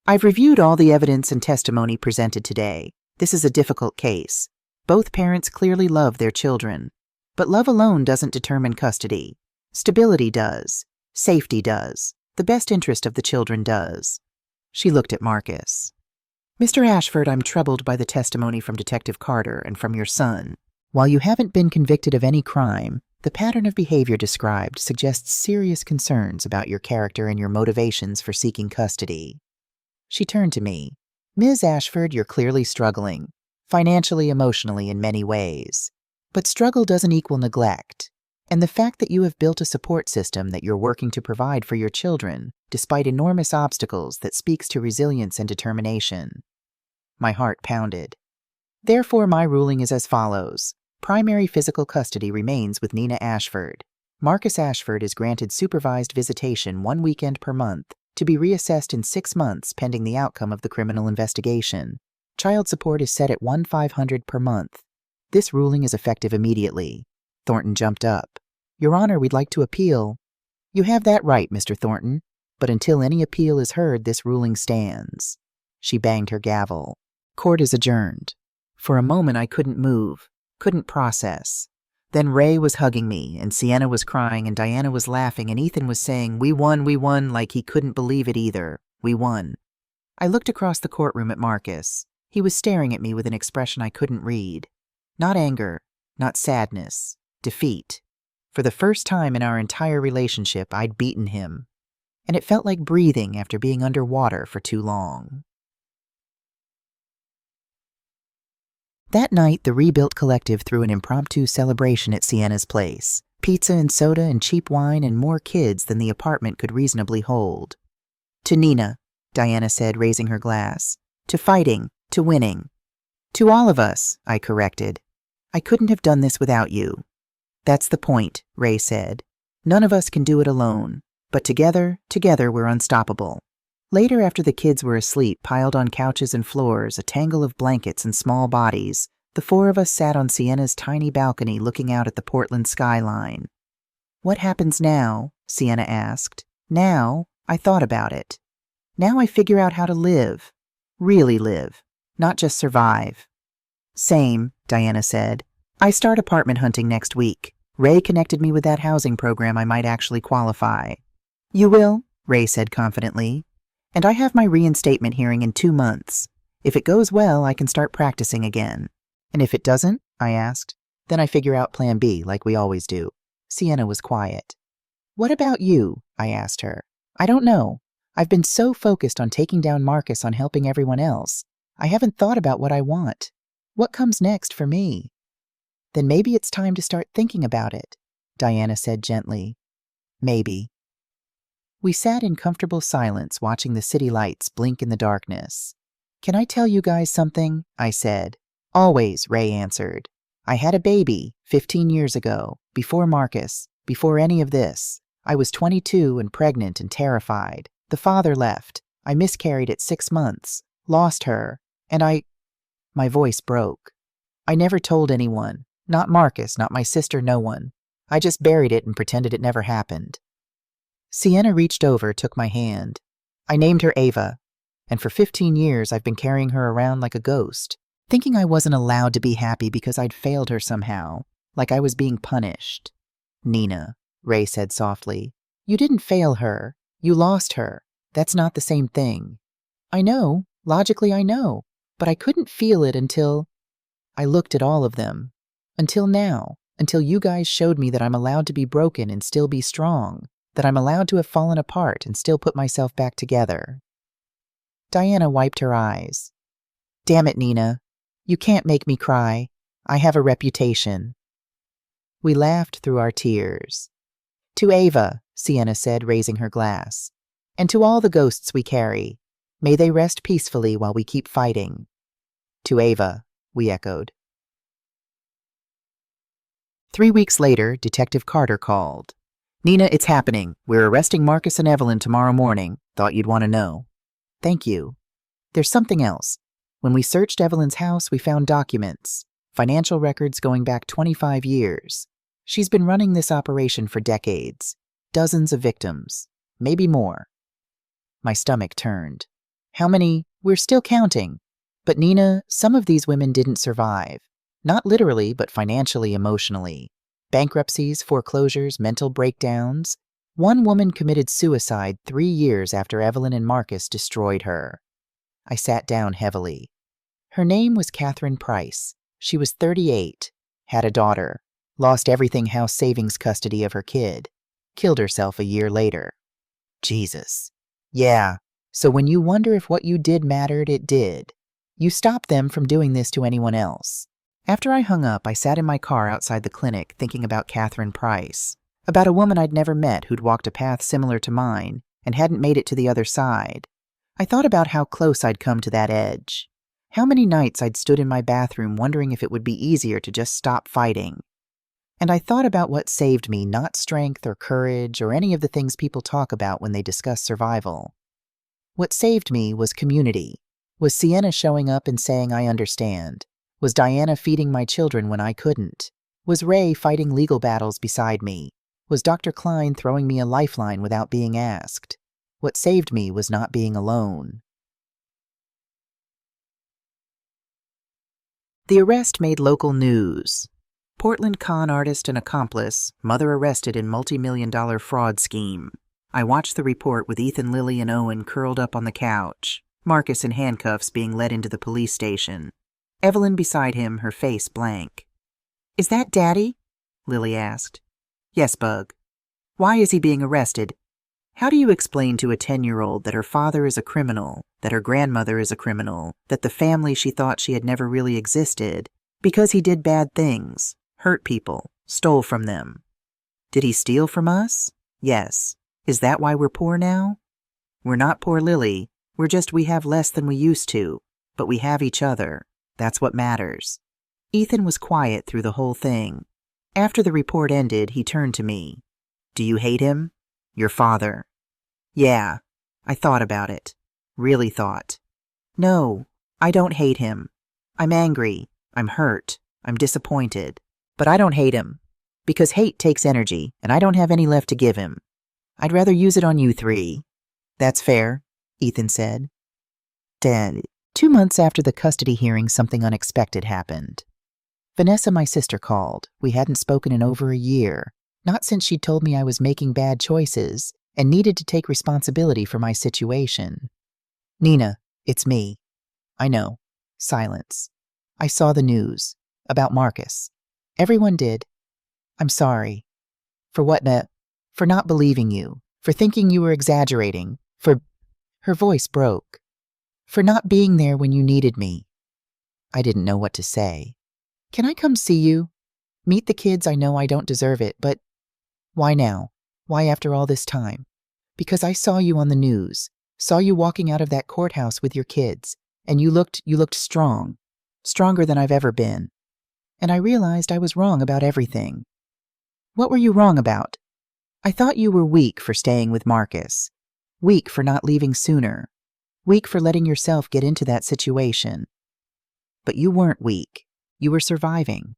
A: I've reviewed all the evidence and testimony presented today. This is a difficult case. Both parents clearly love their children. But love alone doesn't determine custody. Stability does. Safety does. The best interest of the children does. She looked at Marcus. Mr. Ashford, I'm troubled by the testimony from Detective Carter and from your son. While you haven't been convicted of any crime, the pattern of behavior described suggests serious concerns about your character and your motivations for seeking custody. She turned to me. Ms. Ashford, you're clearly struggling, financially, emotionally, in many ways. But struggle doesn't equal neglect. And the fact that you have built a support system that you're working to provide for your children, despite enormous obstacles, that speaks to resilience and determination. My heart pounded. Therefore, my ruling is as follows. Primary physical custody remains with Nina Ashford. Marcus Ashford is granted supervised visitation 1 weekend per month, to be reassessed in 6 months pending the outcome of the criminal investigation. Child support is set at $1,500 per month. This ruling is effective immediately. Thornton jumped up. Your Honor, we'd like to appeal. You have that right, Mr. Thornton, but until any appeal is heard, this ruling stands. She banged her gavel. Court is adjourned. For a moment I couldn't move, couldn't process. Then Ray was hugging me, and Sienna was crying, and Diana was laughing, and Ethan was saying, we won, like he couldn't believe it either. We won. I looked across the courtroom at Marcus. He was staring at me with an expression I couldn't read. Not anger, not sadness, defeat. For the first time in our entire relationship, I'd beaten him. And it felt like breathing after being underwater for too long. That night, the Rebuilt Collective threw an impromptu celebration at Sienna's place. Pizza and soda and cheap wine and more kids than the apartment could reasonably hold. To Nina, Diana said, raising her glass. To fighting, to winning. To all of us, I corrected. I couldn't have done this without you. That's the point, Ray said. None of us can do it alone. But together we're unstoppable. Later, after the kids were asleep, piled on couches and floors, a tangle of blankets and small bodies, the 4 of us sat on Sienna's tiny balcony looking out at the Portland skyline. What happens now? Sienna asked. Now, I thought about it. Now I figure out how to live. Really live. Not just survive. Same, Diana said. I start apartment hunting next week. Ray connected me with that housing program. I might actually qualify. You will? Ray said confidently. And I have my reinstatement hearing in 2 months. If it goes well, I can start practicing again. And if it doesn't, I asked, then I figure out plan B like we always do. Sienna was quiet. What about you? I asked her. I don't know. I've been so focused on taking down Marcus, on helping everyone else. I haven't thought about what I want. What comes next for me? Then maybe it's time to start thinking about it, Diana said gently. Maybe. We sat in comfortable silence, watching the city lights blink in the darkness. Can I tell you guys something? I said. Always, Ray answered. I had a baby 15 years ago, before Marcus, before any of this. I was 22 and pregnant and terrified. The father left. I miscarried at 6 months, lost her, and My voice broke. I never told anyone, not Marcus, not my sister, no one. I just buried it and pretended it never happened. Sienna reached over, took my hand. I named her Ava, and for 15 years I've been carrying her around like a ghost. thinking I wasn't allowed to be happy because I'd failed her somehow, like I was being punished. Nina, Ray said softly, you didn't fail her. You lost her. That's not the same thing. I know, logically I know, but I couldn't feel it until I looked at all of them. Until now, until you guys showed me that I'm allowed to be broken and still be strong, that I'm allowed to have fallen apart and still put myself back together. Diana wiped her eyes. Damn it, Nina. You can't make me cry. I have a reputation. We laughed through our tears. To Ava, Sienna said, raising her glass, and to all the ghosts we carry, may they rest peacefully while we keep fighting. To Ava, we echoed. 3 weeks later, Detective Carter called. Nina, it's happening. We're arresting Marcus and Evelyn tomorrow morning. Thought you'd want to know. Thank you. There's something else. When we searched Evelyn's house, we found documents, financial records going back 25 years. She's been running this operation for decades. Dozens of victims. Maybe more. My stomach turned. How many? We're still counting. But Nina, some of these women didn't survive. Not literally, but financially, emotionally. Bankruptcies, foreclosures, mental breakdowns. One woman committed suicide 3 years after Evelyn and Marcus destroyed her. I sat down heavily. Her name was Catherine Price. She was 38, had a daughter, lost everything house savings custody of her kid, killed herself a year later. Jesus. Yeah, so when you wonder if what you did mattered, it did. You stopped them from doing this to anyone else. After I hung up, I sat in my car outside the clinic thinking about Catherine Price, about a woman I'd never met who'd walked a path similar to mine and hadn't made it to the other side. I thought about how close I'd come to that edge, how many nights I'd stood in my bathroom wondering if it would be easier to just stop fighting. And I thought about what saved me, not strength or courage or any of the things people talk about when they discuss survival. What saved me was community, was Sienna showing up and saying I understand, was Diana feeding my children when I couldn't, was Ray fighting legal battles beside me, was Dr. Klein throwing me a lifeline without being asked. What saved me was not being alone. The arrest made local news. Portland con artist and accomplice, mother arrested in multi-million-dollar fraud scheme. I watched the report with Ethan, Lily, and Owen curled up on the couch, Marcus in handcuffs being led into the police station. Evelyn beside him, her face blank. Is that Daddy? Lily asked. Yes, Bug. Why is he being arrested? How do you explain to a 10-year-old that her father is a criminal, that her grandmother is a criminal, that the family she thought she had never really existed, because he did bad things, hurt people, stole from them? Did he steal from us? Yes. Is that why we're poor now? We're not poor, Lily. We have less than we used to, but we have each other. That's what matters. Ethan was quiet through the whole thing. After the report ended, he turned to me. Do you hate him? Your father. Yeah, I thought about it. Really thought. No, I don't hate him. I'm angry. I'm hurt. I'm disappointed. But I don't hate him. Because hate takes energy, and I don't have any left to give him. I'd rather use it on you three. That's fair, Ethan said. Dad, 2 months after the custody hearing, something unexpected happened. Vanessa, my sister, called. We hadn't spoken in over a year. Not since she'd told me I was making bad choices and needed to take responsibility for my situation. Nina, it's me. I know. Silence. I saw the news. About Marcus. Everyone did. I'm sorry. For what, for not believing you. For thinking you were exaggerating. For... Her voice broke. For not being there when you needed me. I didn't know what to say. Can I come see you? Meet the kids? I know I don't deserve it, but... Why now? Why after all this time? Because I saw you on the news, saw you walking out of that courthouse with your kids, and you looked strong, stronger than I've ever been. And I realized I was wrong about everything. What were you wrong about? I thought you were weak for staying with Marcus, weak for not leaving sooner, weak for letting yourself get into that situation. But you weren't weak. You were surviving.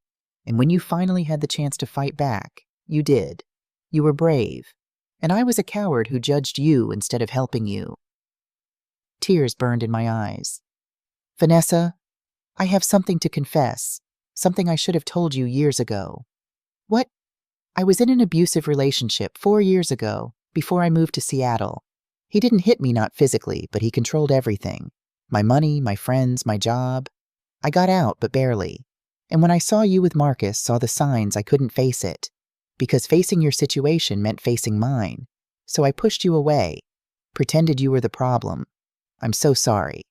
A: And when you finally had the chance to fight back, you did. You were brave, and I was a coward who judged you instead of helping you. Tears burned in my eyes. Vanessa, I have something to confess, something I should have told you years ago. What? I was in an abusive relationship 4 years ago, before I moved to Seattle. He didn't hit me, not physically, but he controlled everything. My money, my friends, my job. I got out, but barely. And when I saw you with Marcus, saw the signs, I couldn't face it. Because facing your situation meant facing mine. So I pushed you away, pretended you were the problem. I'm so sorry.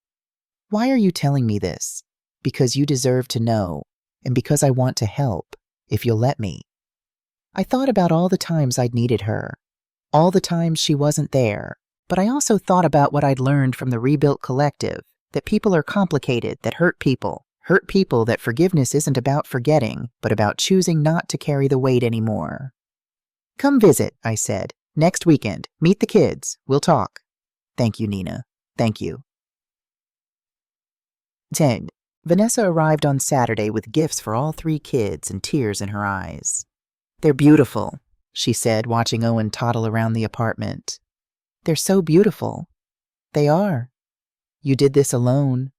A: Why are you telling me this? Because you deserve to know, and because I want to help, if you'll let me. I thought about all the times I'd needed her, all the times she wasn't there, but I also thought about what I'd learned from the Rebuilt Collective, that people are complicated, that hurt people, that forgiveness isn't about forgetting, but about choosing not to carry the weight anymore. Come visit, I said. Next weekend. Meet the kids. We'll talk. Thank you, Nina. Thank you. 10. Vanessa arrived on Saturday with gifts for all 3 kids and tears in her eyes. They're beautiful, she said, watching Owen toddle around the apartment. They're so beautiful. They are. You did this alone.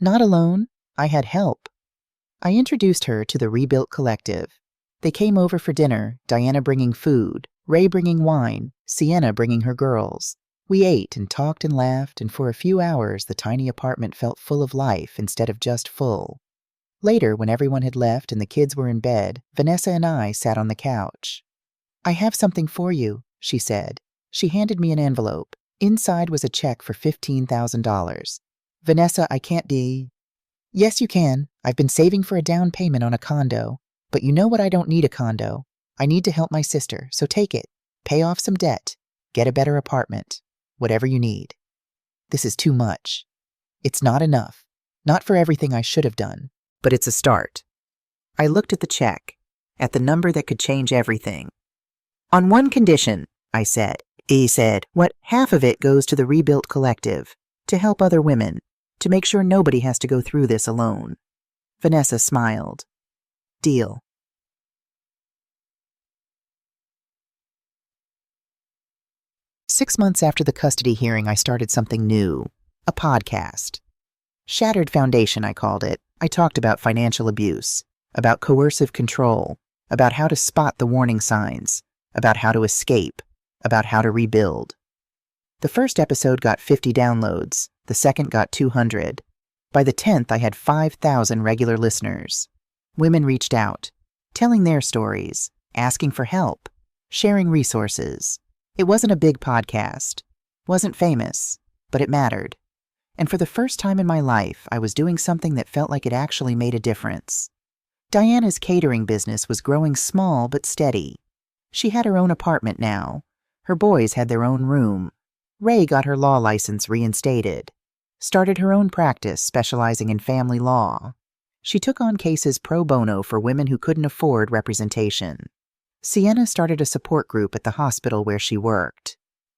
A: Not alone. I had help. I introduced her to the Rebuilt Collective. They came over for dinner, Diana bringing food, Ray bringing wine, Sienna bringing her girls. We ate and talked and laughed, and for a few hours the tiny apartment felt full of life instead of just full. Later, when everyone had left and the kids were in bed, Vanessa and I sat on the couch. I have something for you, she said. She handed me an envelope. Inside was a check for $15,000. Vanessa, I can't be... Yes, you can. I've been saving for a down payment on a condo. But you know what? I don't need a condo. I need to help my sister, so take it. Pay off some debt. Get a better apartment. Whatever you need. This is too much. It's not enough. Not for everything I should have done. But it's a start. I looked at the check, at the number that could change everything. On one condition, I said. He said, what? Half of it goes to the Rebuilt Collective, to help other women, to make sure nobody has to go through this alone. Vanessa smiled. Deal. Six months after the custody hearing, I started something new, a podcast. Shattered Foundation, I called it. I talked about financial abuse, about coercive control, about how to spot the warning signs, about how to escape, about how to rebuild. The first episode got 50 downloads, the second got 200. By the 10th, I had 5,000 regular listeners. Women reached out, telling their stories, asking for help, sharing resources. It wasn't a big podcast, wasn't famous, but it mattered. And for the first time in my life, I was doing something that felt like it actually made a difference. Diana's catering business was growing small but steady. She had her own apartment now. Her boys had their own room. Ray got her law license reinstated. Started her own practice specializing in family law. She took on cases pro bono for women who couldn't afford representation. Sienna started a support group at the hospital where she worked.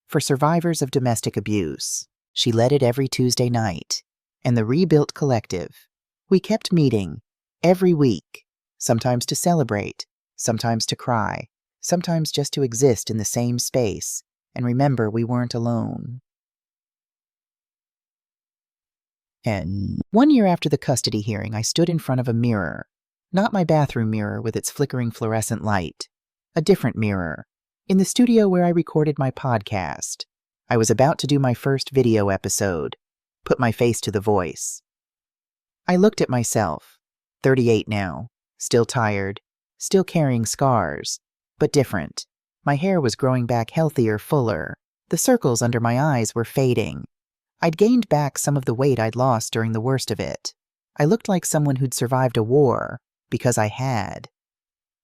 A: For survivors of domestic abuse. She led it every Tuesday night. And the Rebuilt Collective. We kept meeting, every week, sometimes to celebrate, sometimes to cry, sometimes just to exist in the same space, and remember we weren't alone. And 1 year after the custody hearing, I stood in front of a mirror. Not my bathroom mirror with its flickering fluorescent light. A different mirror. In the studio where I recorded my podcast. I was about to do my first video episode. Put my face to the voice. I looked at myself. 38 now. Still tired. Still carrying scars. But different. My hair was growing back healthier, fuller. The circles under my eyes were fading. I'd gained back some of the weight I'd lost during the worst of it. I looked like someone who'd survived a war, because I had.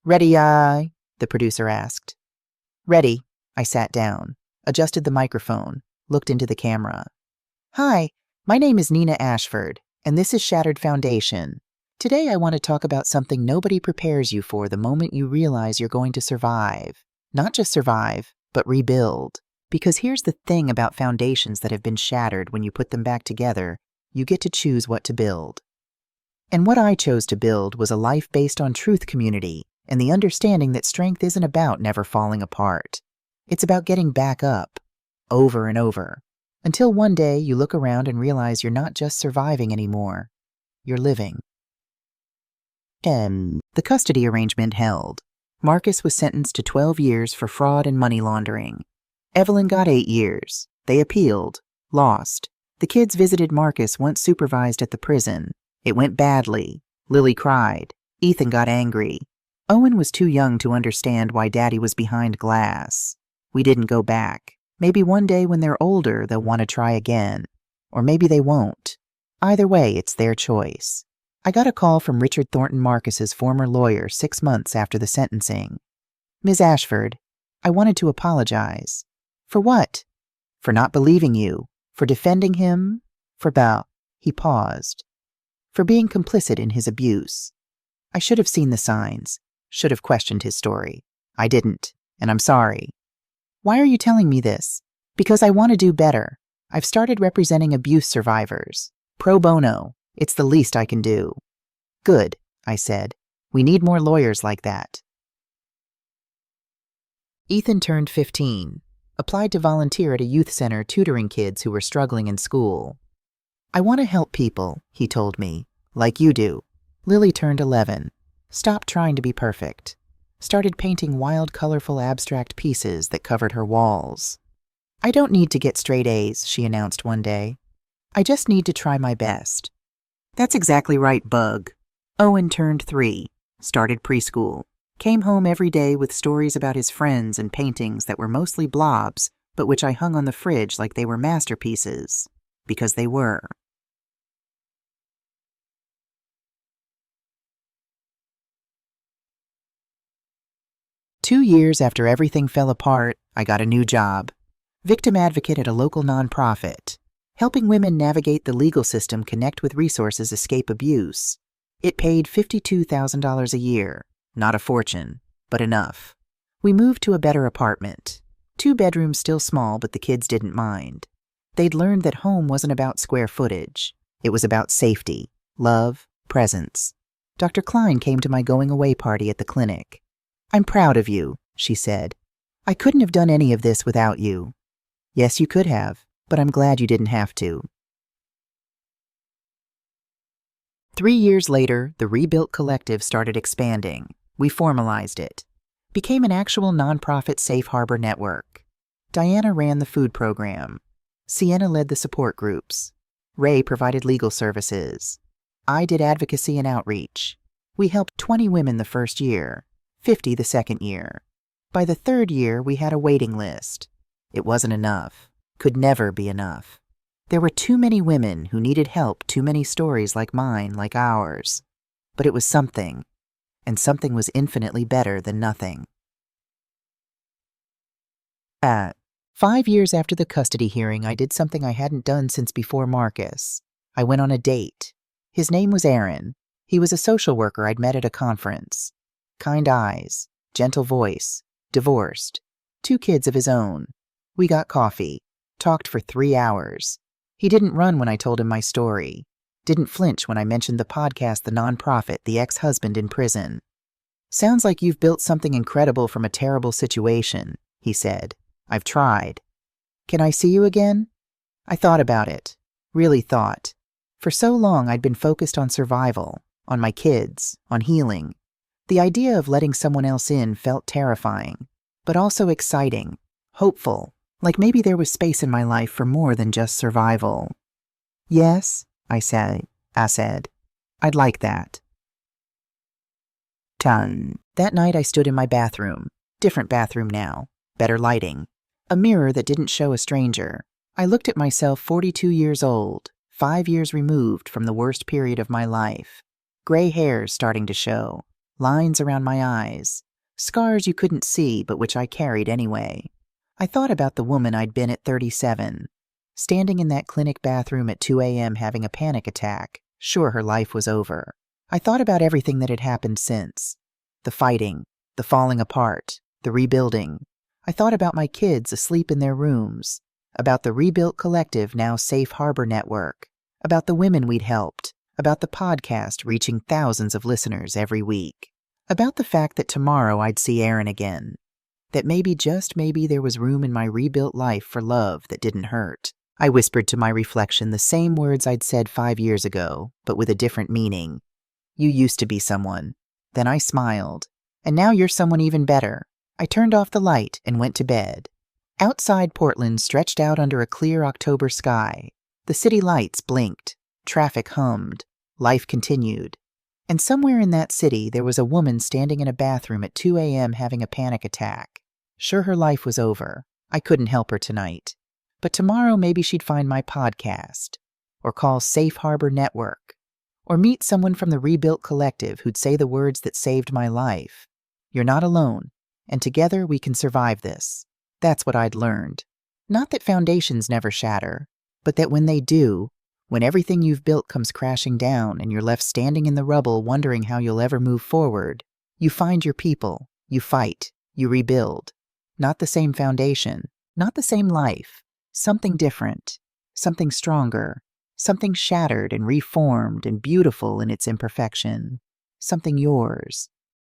A: Ready, the producer asked. Ready. I sat down, adjusted the microphone, looked into the camera. Hi, my name is Nina Ashford, and this is Shattered Foundation. Today I want to talk about something nobody prepares you for the moment you realize you're going to survive. Not just survive, but rebuild. Because here's the thing about foundations that have been shattered: when you put them back together, you get to choose what to build. And what I chose to build was a life based on truth community and the understanding that strength isn't about never falling apart. It's about getting back up, over and over, until one day you look around and realize you're not just surviving anymore. you're living. The custody arrangement held. Marcus was sentenced to 12 years for fraud and money laundering. Evelyn got 8 years. They appealed, lost. The kids visited Marcus once supervised at the prison. It went badly. Lily cried. Ethan got angry. Owen was too young to understand why Daddy was behind glass. We didn't go back. Maybe one day when they're older, they'll want to try again. Or maybe they won't. Either way, it's their choice. I got a call from Richard Thornton Marcus's former lawyer 6 months after the sentencing. Ms. Ashford, I wanted to apologize. For what? For not believing you. For defending him. For He paused. For being complicit in his abuse. I should have seen the signs. Should have questioned his story. I didn't, and I'm sorry. Why are you telling me this? Because I want to do better. I've started representing abuse survivors. Pro bono. It's the least I can do. Good, I said. We need more lawyers like that. Ethan turned 15. Applied to volunteer at a youth center tutoring kids who were struggling in school. I want to help people, he told me, like you do. Lily turned 11. Stopped trying to be perfect. Started painting wild, colorful, abstract pieces that covered her walls. I don't need to get straight A's, she announced one day. I just need to try my best. That's exactly right, Bug. Owen turned 3. Started preschool. Came home every day with stories about his friends and paintings that were mostly blobs, but which I hung on the fridge like they were masterpieces. Because they were. Two years after everything fell apart, I got a new job. Victim advocate at a local nonprofit. Helping women navigate the legal system, connect with resources, escape abuse. It paid $52,000 a year. Not a fortune, but enough. We moved to a better apartment. 2 bedrooms, still small, but the kids didn't mind. They'd learned that home wasn't about square footage. It was about safety, love, presence. Dr. Klein came to my going-away party at the clinic. I'm proud of you, she said. I couldn't have done any of this without you. Yes, you could have, but I'm glad you didn't have to. 3 years later, the Rebuilt Collective started expanding. We formalized it. Became an actual nonprofit safe harbor network. Diana ran the food program. Sienna led the support groups. Ray provided legal services. I did advocacy and outreach. We helped 20 women the first year, 50 the second year. By the third year, we had a waiting list. It wasn't enough. Could never be enough. There were too many women who needed help, too many stories like mine, like ours. But it was something, and something was infinitely better than nothing. 5 years after the custody hearing, I did something I hadn't done since before Marcus. I went on a date. His name was Aaron. He was a social worker I'd met at a conference. Kind eyes, gentle voice, divorced, 2 kids of his own. We got coffee, talked for 3 hours. He didn't run when I told him my story. Didn't flinch when I mentioned the podcast, the nonprofit, the ex-husband in prison. Sounds like you've built something incredible from a terrible situation, he said. I've tried. Can I see you again? I thought about it. Really thought. For so long I'd been focused on survival, on my kids, on healing. The idea of letting someone else in felt terrifying, but also exciting, hopeful, like maybe there was space in my life for more than just survival. Yes, I said. I'd like that. That night I stood in my bathroom. Different bathroom now. Better lighting. A mirror that didn't show a stranger. I looked at myself 42 years old, 5 years removed from the worst period of my life. Gray hairs starting to show. Lines around my eyes. Scars you couldn't see but which I carried anyway. I thought about the woman I'd been at 37. Standing in that clinic bathroom at 2 a.m. having a panic attack, sure her life was over. I thought about everything that had happened since. The fighting, the falling apart, the rebuilding. I thought about my kids asleep in their rooms, about the Rebuilt Collective, now Safe Harbor Network, about the women we'd helped, about the podcast reaching thousands of listeners every week, about the fact that tomorrow I'd see Aaron again, that maybe, just maybe, there was room in my rebuilt life for love that didn't hurt. I whispered to my reflection the same words I'd said 5 years ago, but with a different meaning. You used to be someone. Then I smiled. And now you're someone even better. I turned off the light and went to bed. Outside Portland stretched out under a clear October sky. The city lights blinked. Traffic hummed. Life continued. And somewhere in that city there was a woman standing in a bathroom at 2 a.m. having a panic attack. Sure, her life was over. I couldn't help her tonight. But tomorrow maybe she'd find my podcast, or call Safe Harbor Network, or meet someone from the Rebuilt Collective who'd say the words that saved my life. You're not alone, and together we can survive this. That's what I'd learned. Not that foundations never shatter, but that when they do, when everything you've built comes crashing down and you're left standing in the rubble wondering how you'll ever move forward, you find your people, you fight, you rebuild. Not the same foundation, not the same life, something different, something stronger, something shattered and reformed and beautiful in its imperfection, something yours.